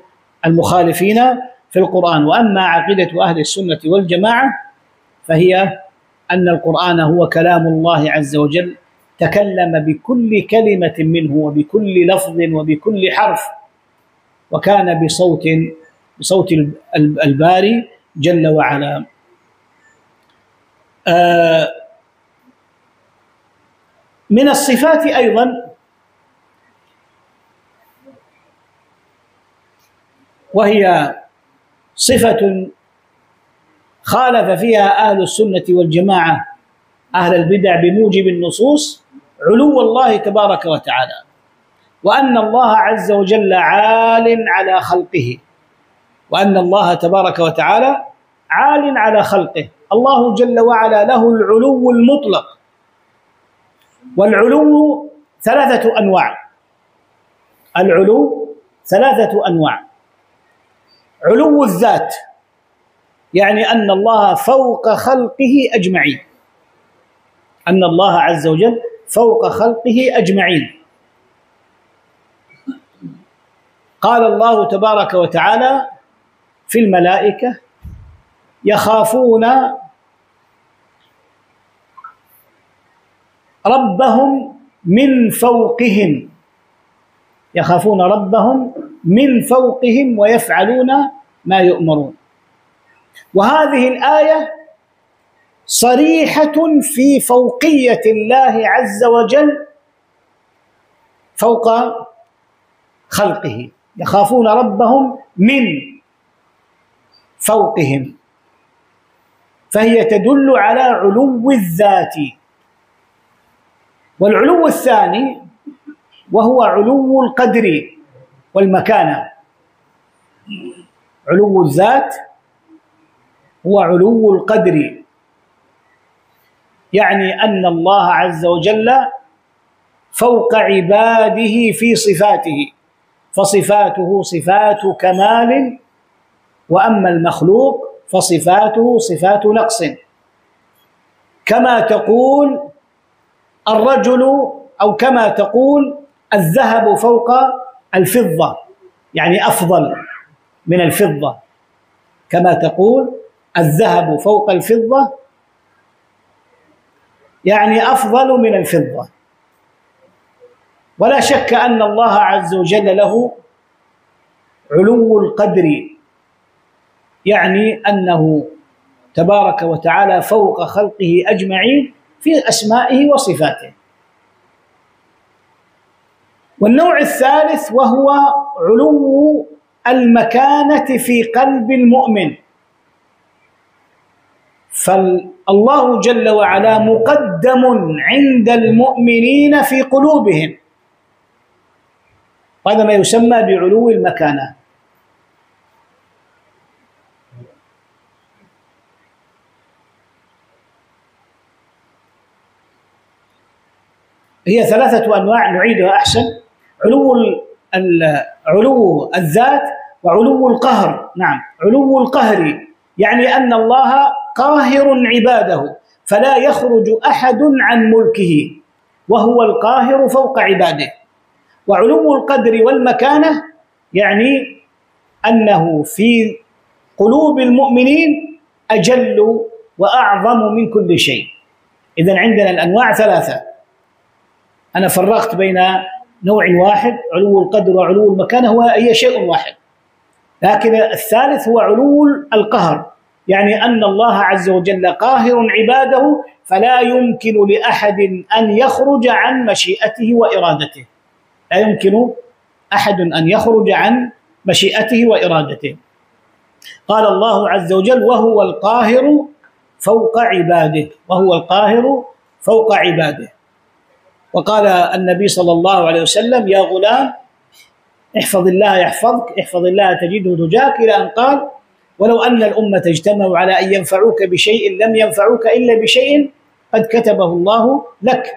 المخالفين في القرآن. وأما عقيدة أهل السنة والجماعة فهي أن القرآن هو كلام الله عز وجل، تكلم بكل كلمة منه وبكل لفظ وبكل حرف، وكان بصوت الباري جل وعلا. من الصفات أيضا وهي صفة خالف فيها أهل السنة والجماعة أهل البدع بموجب النصوص، علو الله تبارك وتعالى، وأن الله عز وجل عال على خلقه، وأن الله تبارك وتعالى عال على خلقه. الله جل وعلا له العلو المطلق، والعلو ثلاثة أنواع. العلو ثلاثة أنواع: علو الذات، يعني أن الله فوق خلقه أجمعين، أن الله عز وجل فوق خلقه أجمعين. قال الله تبارك وتعالى في الملائكة: يخافون ربهم من فوقهم، يخافون ربهم من فوقهم ويفعلون ما يؤمرون. وهذه الآية صريحة في فوقية الله عز وجل فوق خلقه، يخافون ربهم من فوقهم، فهي تدل على علو الذات. والعلو الثاني وهو علو القدر والمكانة. علو الذات هو علو القدر، يعني أن الله عز وجل فوق عباده في صفاته، فصفاته صفات كمال، وأما المخلوق فصفاته صفات نقص. كما تقول الرجل أو كما تقول الذهب فوق الفضة، يعني أفضل من الفضة، كما تقول الذهب فوق الفضة يعني أفضل من الفضة. ولا شك أن الله عز وجل له علو القدر، يعني أنه تبارك وتعالى فوق خلقه أجمعين في أسمائه وصفاته. والنوع الثالث وهو علو المكانة في قلب المؤمن، فالله جل وعلا مقدم عند المؤمنين في قلوبهم، وهذا ما يسمى بعلو المكانة. هي ثلاثة أنواع، نعيدها أحسن: علو الذات، وعلو القهر. نعم، علو القهر يعني أن الله قاهر عباده فلا يخرج أحد عن ملكه، وهو القاهر فوق عباده. وعلو القدر والمكانة يعني أنه في قلوب المؤمنين أجل وأعظم من كل شيء. إذن عندنا الأنواع ثلاثة، أنا فرقت بين نوع واحد علو القدر وعلو المكانة، هي شيء واحد، لكن الثالث هو علو القهر، يعني أن الله عز وجل قاهر عباده فلا يمكن لأحد أن يخرج عن مشيئته وإرادته، لا يمكن أحد أن يخرج عن مشيئته وإرادته. قال الله عز وجل: وهو القاهر فوق عباده، وهو القاهر فوق عباده. وقال النبي صلى الله عليه وسلم: يا غلام احفظ الله يحفظك، احفظ الله تجده تجاهك، إلى أن قال: ولو أن الأمة اجتمعوا على أن ينفعوك بشيء لم ينفعوك إلا بشيء قد كتبه الله لك،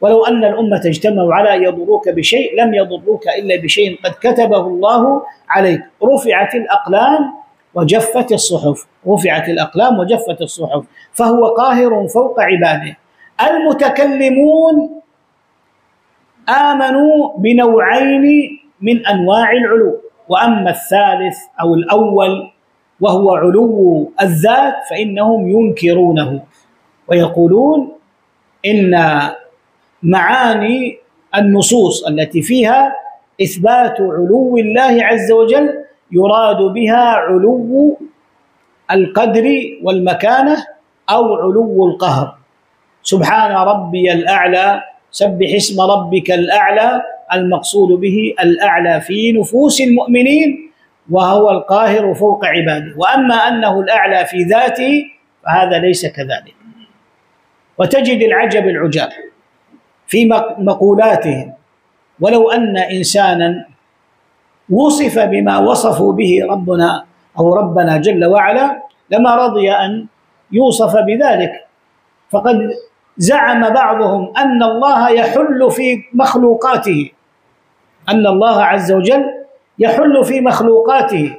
ولو أن الأمة اجتمعوا على أن يضروك بشيء لم يضروك إلا بشيء قد كتبه الله عليك. رفعت الأقلام وجفت الصحف، رفعت الأقلام وجفت الصحف، فهو قاهر فوق عباده. المتكلمون آمنوا بنوعين من أنواع العلو، وأما الثالث أو الأول وهو علو الذات فإنهم ينكرونه ويقولون إن معاني النصوص التي فيها إثبات علو الله عز وجل يراد بها علو القدر والمكانة أو علو القهر. سبحان ربي الأعلى، سبح اسم ربك الأعلى، المقصود به الأعلى في نفوس المؤمنين، وهو القاهر فوق عباده. وأما أنه الأعلى في ذاته فهذا ليس كذلك. وتجد العجب العجاب في مقولاتهم، ولو أن إنسانا وصف بما وصفوا به ربنا أو ربنا جل وعلا لما رضي أن يوصف بذلك. فقد زعم بعضهم أن الله يحل في مخلوقاته، أن الله عز وجل يحل في مخلوقاته،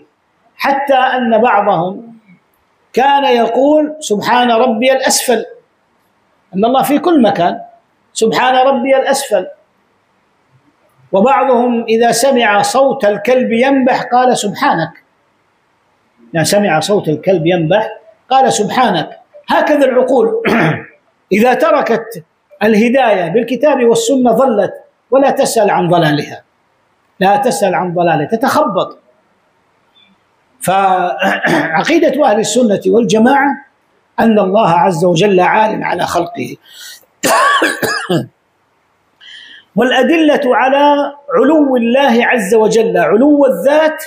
حتى أن بعضهم كان يقول سبحان ربي الأسفل، أن الله في كل مكان، سبحان ربي الأسفل. وبعضهم إذا سمع صوت الكلب ينبح قال سبحانك، إذا سمع صوت الكلب ينبح قال سبحانك. هكذا العقول إذا تركت الهداية بالكتاب والسنة ظلت ولا تسأل عن ضلالها، لا تسأل عن ضلالها، تتخبط. فعقيدة أهل السنة والجماعة أن الله عز وجل عال على خلقه والأدلة على علو الله عز وجل، علو الذات،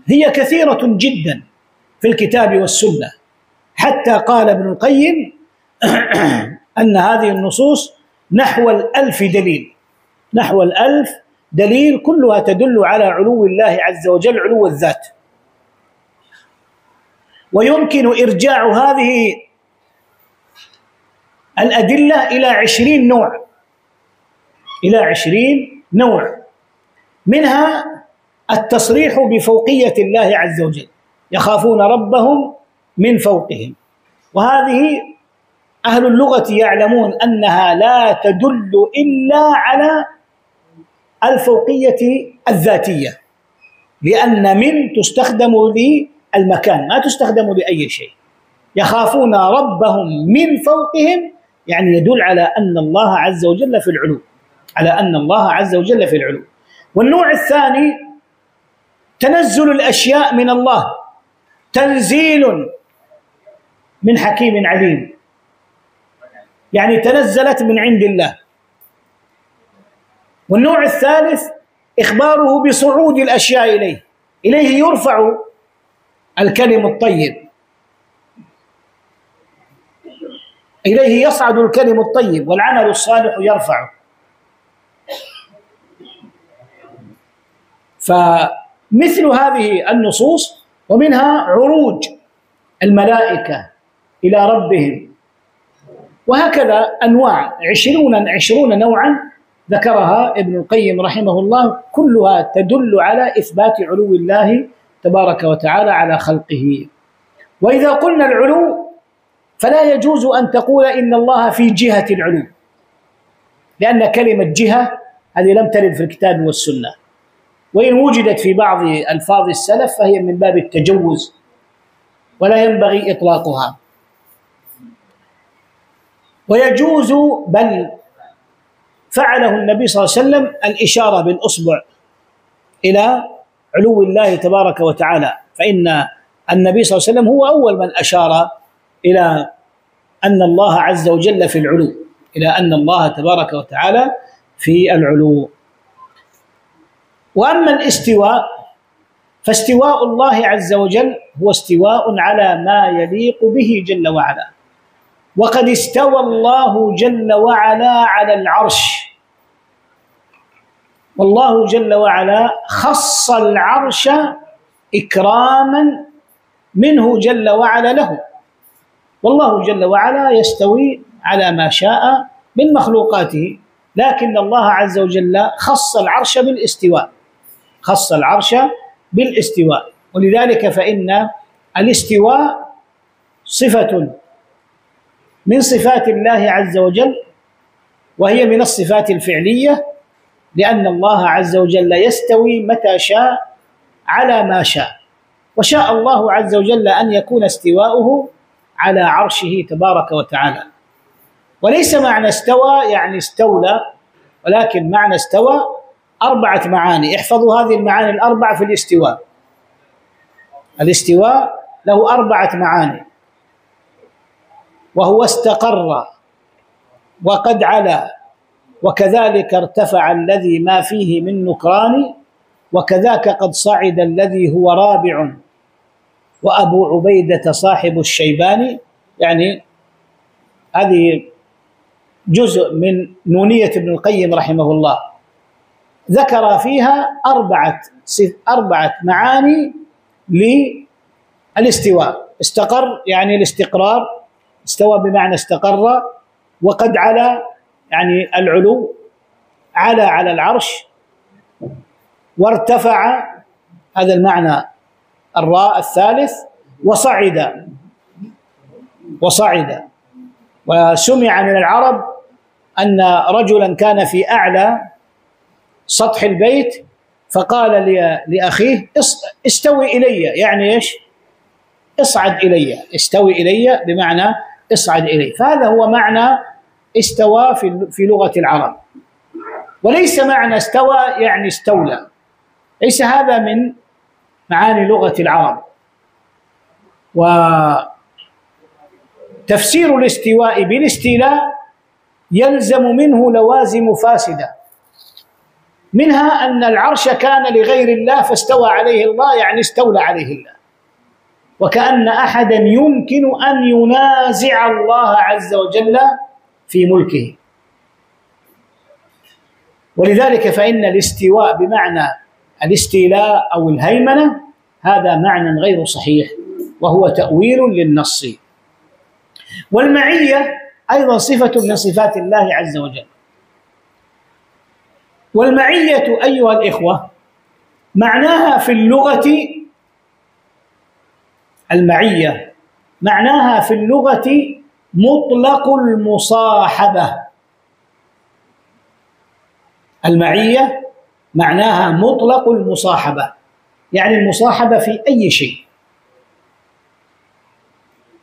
هي كثيرة جدا في الكتاب والسنة، حتى قال ابن القيم أن هذه النصوص نحو 1000 دليل، نحو 1000 دليل كلها تدل على علو الله عز وجل، علو الذات. ويمكن إرجاع هذه الأدلة إلى 20 نوع، إلى 20 نوع، منها التصريح بفوقية الله عز وجل، يخافون ربهم من فوقهم، وهذه أهل اللغة يعلمون أنها لا تدل إلا على الفوقية الذاتية، لأن من تستخدم للمكان ما تستخدم لأي شيء. يخافون ربهم من فوقهم يعني يدل على أن الله عز وجل في العلو، على أن الله عز وجل في العلو. والنوع الثاني تنزل الأشياء من الله، تنزيل من حكيم عليم، يعني تنزلت من عند الله. والنوع الثالث إخباره بصعود الأشياء إليه يرفع الكلم الطيب، إليه يصعد الكلم الطيب والعمل الصالح يرفعه. فمثل هذه النصوص، ومنها عروج الملائكة إلى ربهم، وهكذا أنواع 20 نوعا ذكرها ابن القيم رحمه الله، كلها تدل على إثبات علو الله تبارك وتعالى على خلقه. وإذا قلنا العلو فلا يجوز أن تقول إن الله في جهة العلو، لأن كلمة جهة هذه لم ترد في الكتاب والسنة، وإن وجدت في بعض ألفاظ السلف فهي من باب التجوز ولا ينبغي إطلاقها. ويجوز، بل فعله النبي صلى الله عليه وسلم، الإشارة بالأصبع إلى علو الله تبارك وتعالى، فإن النبي صلى الله عليه وسلم هو أول من أشار إلى أن الله عز وجل في العلو، إلى أن الله تبارك وتعالى في العلو. وأما الاستواء فاستواء الله عز وجل هو استواء على ما يليق به جل وعلا، وقد استوى الله جل وعلا على العرش، والله جل وعلا خص العرش إكراما منه جل وعلا له، والله جل وعلا يستوي على ما شاء من مخلوقاته، لكن الله عز وجل خص العرش بالاستواء، خص العرش بالاستواء. ولذلك فإن الاستواء صفة من صفات الله عز وجل، وهي من الصفات الفعلية، لأن الله عز وجل يستوي متى شاء على ما شاء، وشاء الله عز وجل أن يكون استواؤه على عرشه تبارك وتعالى. وليس معنى استوى يعني استولى، ولكن معنى استوى 4 معاني، احفظوا هذه المعاني الأربع في الاستواء. الاستواء له 4 معاني، وهو استقر، وقد علا، وكذلك ارتفع الذي ما فيه من نكران، وكذاك قد صعد الذي هو رابع، وأبو عبيدة صاحب الشيباني. يعني هذه جزء من نونية ابن القيم رحمه الله، ذكر فيها 4 معاني للاستواء. استقر يعني الاستقرار، استوى بمعنى استقر، وقد علا يعني العلو، علا على العرش، وارتفع هذا المعنى الراء الثالث، وصعد. وسمع من العرب أن رجلا كان في أعلى سطح البيت فقال لأخيه استوي إلي، يعني إيش؟ اصعد إلي، استوي إلي بمعنى اصعد إلي. فهذا هو معنى استوى في لغة العرب، وليس معنى استوى يعني استولى، ليس هذا من معاني لغة العرب. وتفسير الاستواء بالاستيلاء يلزم منه لوازم فاسدة، منها أن العرش كان لغير الله فاستوى عليه الله، يعني استولى عليه الله، وكأن أحدا يمكن أن ينازع الله عز وجل في ملكه. ولذلك فإن الاستواء بمعنى الاستيلاء أو الهيمنة هذا معنى غير صحيح، وهو تأويل للنص. والمعية أيضا صفة من صفات الله عز وجل. والمعية أيها الإخوة معناها في اللغة، المعية معناها في اللغة مطلق المصاحبة. المعية معناها مطلق المصاحبة، يعني المصاحبة في أي شيء.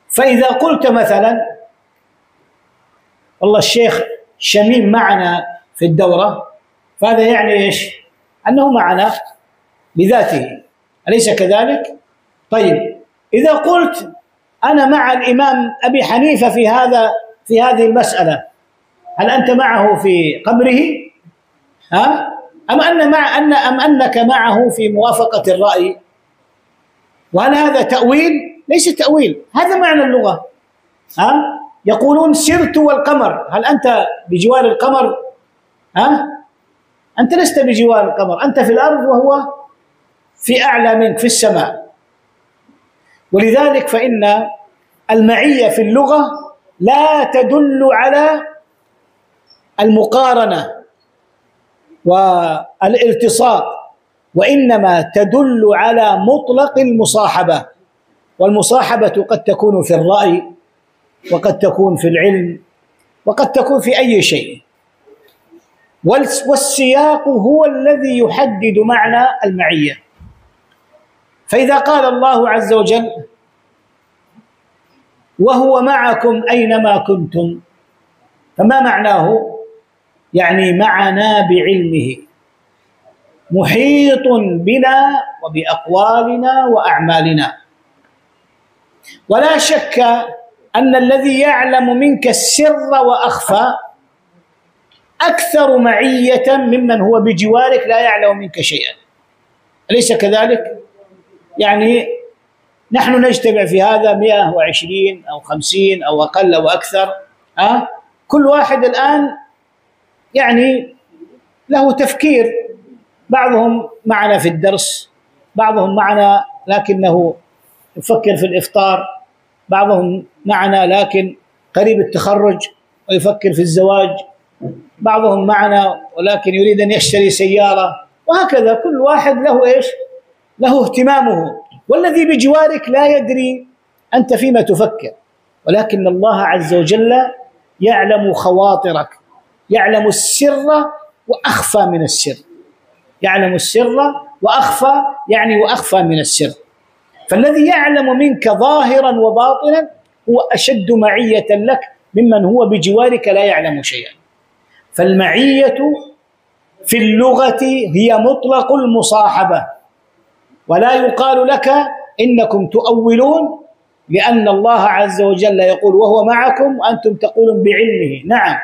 فإذا قلت مثلا والله الشيخ شميم معنا في الدورة، فهذا يعني إيش؟ أنه معنا بذاته، أليس كذلك؟ طيب إذا قلت أنا مع الإمام أبي حنيفة في هذه المسألة، هل أنت معه في قبره؟ أم أنك معه في موافقة الرأي؟ وهل هذا تأويل؟ ليس تأويل، هذا معنى اللغة. يقولون سرت والقمر، هل أنت بجوار القمر؟ أنت لست بجوار القمر، أنت في الأرض وهو في أعلى منك في السماء. ولذلك فإن المعية في اللغة لا تدل على المقارنة والالتصاق، وإنما تدل على مطلق المصاحبة. والمصاحبة قد تكون في الرأي، وقد تكون في العلم، وقد تكون في أي شيء. والسياق هو الذي يحدد معنى المعية. فإذا قال الله عز وجل وهو معكم أينما كنتم، فما معناه؟ يعني معنا بعلمه، محيط بنا وبأقوالنا وأعمالنا. ولا شك أن الذي يعلم منك السر وأخفى أكثر معية ممن هو بجوارك لا يعلم منك شيئا، أليس كذلك؟ يعني نحن نجتمع في هذا 120 أو 50 أو أقل أو أكثر، كل واحد الآن يعني له تفكير، بعضهم معنا في الدرس، بعضهم معنا لكنه يفكر في الإفطار، بعضهم معنا لكن قريب التخرج ويفكر في الزواج، بعضهم معنا ولكن يريد أن يشتري سيارة، وهكذا كل واحد له إيش؟ له اهتمامه. والذي بجوارك لا يدري أنت فيما تفكر، ولكن الله عز وجل يعلم خواطرك، يعلم السر وأخفى من السر، يعلم السر وأخفى، يعني وأخفى من السر. فالذي يعلم منك ظاهرا وباطنا هو أشد معية لك ممن هو بجوارك لا يعلم شيئا. فالمعية في اللغة هي مطلق المصاحبة، ولا يقال لك إنكم تؤولون، لأن الله عز وجل يقول وهو معكم وأنتم تقولون بعلمه. نعم،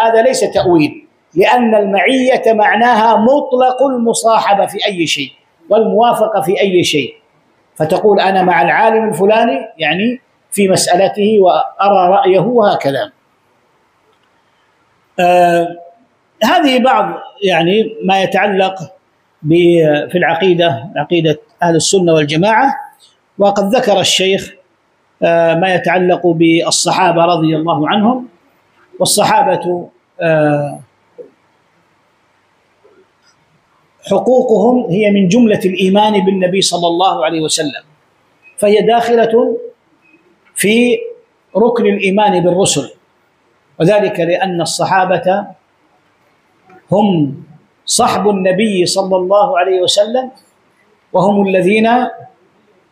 هذا ليس تأويل، لأن المعية معناها مطلق المصاحبة في أي شيء والموافقة في أي شيء. فتقول أنا مع العالم الفلاني يعني في مسألته وأرى رأيه وهكذا. هذه بعض يعني ما يتعلق في عقيدة أهل السنة والجماعة. وقد ذكر الشيخ ما يتعلق بالصحابة رضي الله عنهم. والصحابة حقوقهم هي من جملة الإيمان بالنبي صلى الله عليه وسلم، فهي داخلة في ركن الإيمان بالرسل، وذلك لأن الصحابة هم صحب النبي صلى الله عليه وسلم، وهم الذين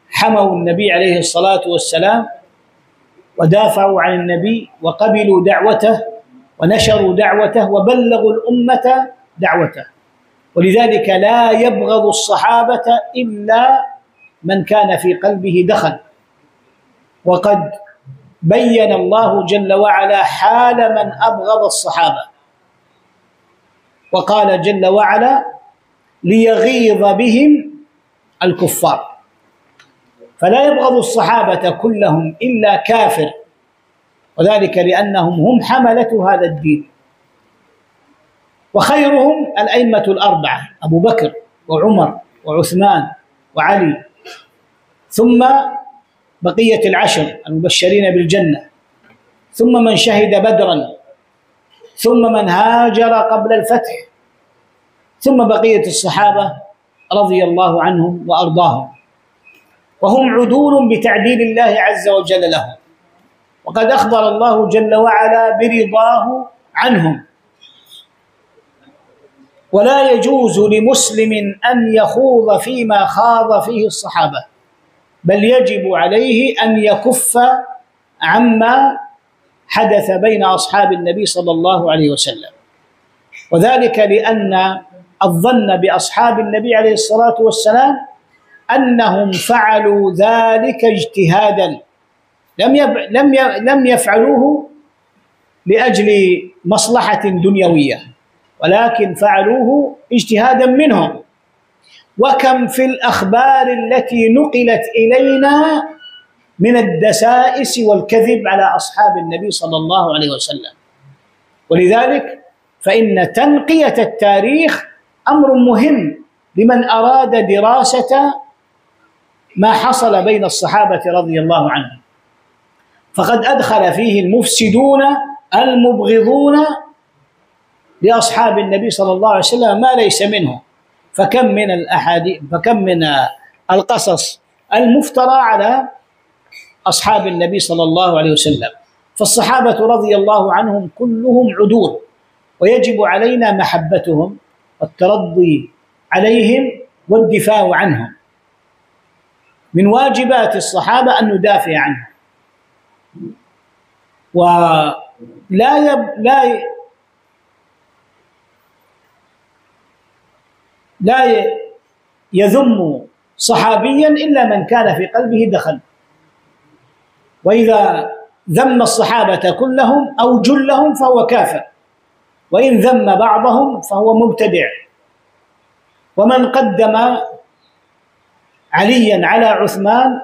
حموا النبي عليه الصلاة والسلام ودافعوا عن النبي وقبلوا دعوته ونشروا دعوته وبلغوا الأمة دعوته. ولذلك لا يبغض الصحابة إلا من كان في قلبه دخل. وقد بين الله جل وعلا حال من أبغض الصحابة، وقال جل وعلا: ليغيظ بهم الكفار. فلا يبغض الصحابة كلهم إلا كافر، وذلك لأنهم هم حملة هذا الدين. وخيرهم الأئمة الأربعة: أبو بكر وعمر وعثمان وعلي، ثم بقية العشر المبشرين بالجنة، ثم من شهد بدرا، ثم من هاجر قبل الفتح، ثم بقية الصحابة رضي الله عنهم وأرضاهم، وهم عدول بتعديل الله عز وجل لهم، وقد أخبر الله جل وعلا برضاه عنهم. ولا يجوز لمسلم أن يخوض فيما خاض فيه الصحابة، بل يجب عليه أن يكف عما حدث بين أصحاب النبي صلى الله عليه وسلم، وذلك لأن الظن بأصحاب النبي عليه الصلاة والسلام أنهم فعلوا ذلك اجتهادا، لم يفعلوه لأجل مصلحة دنيوية، ولكن فعلوه اجتهادا منهم. وكم في الأخبار التي نقلت إلينا من الدسائس والكذب على أصحاب النبي صلى الله عليه وسلم. ولذلك فإن تنقية التاريخ أمر مهم لمن أراد دراسة ما حصل بين الصحابة رضي الله عنهم، فقد أدخل فيه المفسدون المبغضون لأصحاب النبي صلى الله عليه وسلم ما ليس منه. فكم من الأحاديث، فكم من القصص المفترى على أصحاب النبي صلى الله عليه وسلم. فالصحابة رضي الله عنهم كلهم عدول، ويجب علينا محبتهم والترضي عليهم والدفاع عنهم. من واجبات الصحابة أن ندافع عنهم، لا يذم صحابيا إلا من كان في قلبه دخل. وإذا ذم الصحابة كلهم أو جلهم فهو كافر، وإن ذم بعضهم فهو مبتدع. ومن قدم عليا على عثمان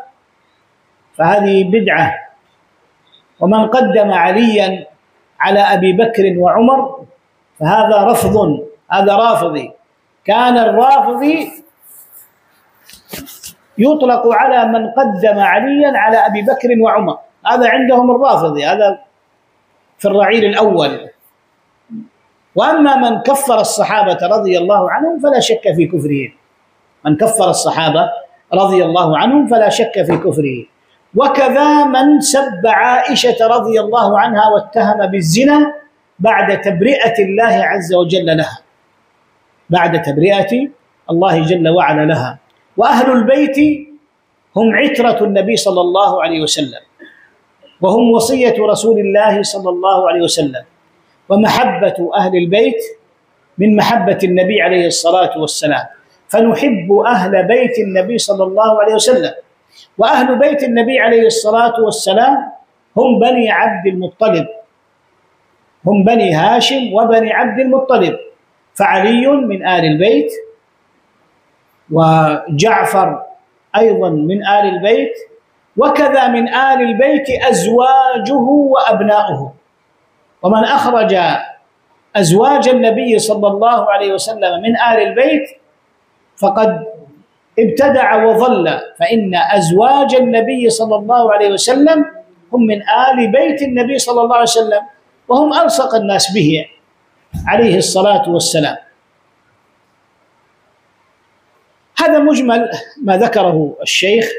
فهذه بدعة، ومن قدم عليا على أبي بكر وعمر فهذا رفض، هذا رافضي. كان الرافضي يطلق على من قدم عليا على أبي بكر وعمر، هذا عندهم الرافضي، هذا في الرعيل الأول. وأما من كفر الصحابة رضي الله عنهم فلا شك في كفرهم، من كفر الصحابة رضي الله عنهم فلا شك في كفره. وكذا من سب عائشة رضي الله عنها واتهم بالزنا بعد تبرئة الله عز وجل لها، بعد تبرئة الله جل وعلا لها. وأهل البيت هم عترة النبي صلى الله عليه وسلم، وهم وصية رسول الله صلى الله عليه وسلم. ومحبة أهل البيت من محبة النبي عليه الصلاة والسلام، فنحب أهل بيت النبي صلى الله عليه وسلم. وأهل بيت النبي عليه الصلاة والسلام هم بني عبد المطلب، هم بني هاشم وبني عبد المطلب، فعلي من آل البيت، وجعفر أيضا من آل البيت، وكذا من آل البيت أزواجه وأبناؤه. ومن أخرج أزواج النبي صلى الله عليه وسلم من آل البيت فقد ابتدع وضل، فإن أزواج النبي صلى الله عليه وسلم هم من آل بيت النبي صلى الله عليه وسلم، وهم ألصق الناس به عليه الصلاة والسلام. هذا مجمل ما ذكره الشيخ،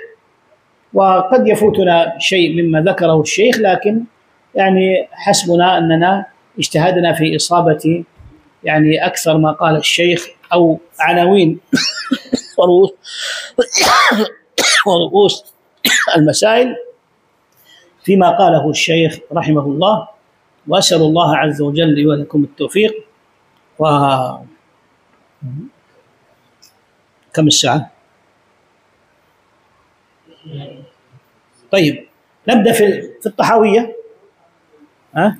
وقد يفوتنا شيء مما ذكره الشيخ، لكن يعني حسبنا أننا اجتهدنا في إصابة يعني أكثر ما قال الشيخ أو عناوين ورؤوس المسائل فيما قاله الشيخ رحمه الله. وأسأل الله عز وجل لي ولكم التوفيق. كم الساعة؟ طيب، نبدأ في الطحاوية. ها؟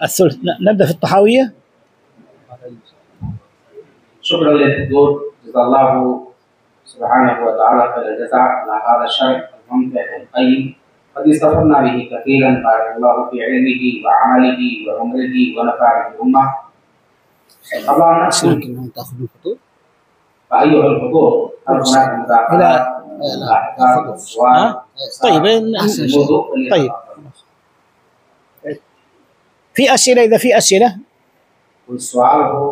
الثلث. نبدأ في الطحاوية. شكرا للدكتور، جزا الله سبحانه وتعالى خير الجزاء على هذا الشرح الممتع القيم، قد استفدنا به كثيرا، بارك الله في علمه وعمله وعمره ونفع بالأمة. طبعا يمكن تأخذ الخطوط. فأيها الحضور، هل هناك مداخلات؟ طيب طيب في أسئلة؟ إذا في أسئلة कोई सवाल हो,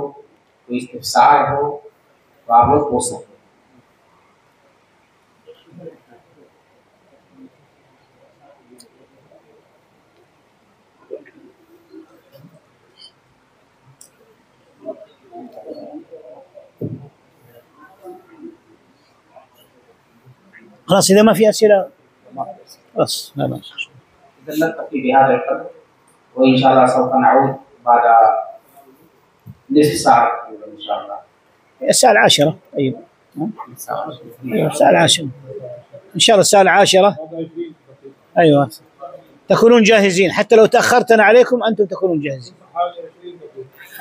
कोई इस्तिफसार हो तो आप लोग पूछ सकते हैं। خلاص إذا ما في أسئلة خلاص لا بأس. إذا نكتفي بهذا القدر، وإن شاء الله سوف نعود بعد نصف ساعة إن شاء الله. الساعة 10. طيب الساعة 10 إن شاء الله. الساعة 10 أيوة تكونون جاهزين، حتى لو تأخرتنا عليكم أنتم تكونون جاهزين.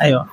أيوة.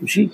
ماشي.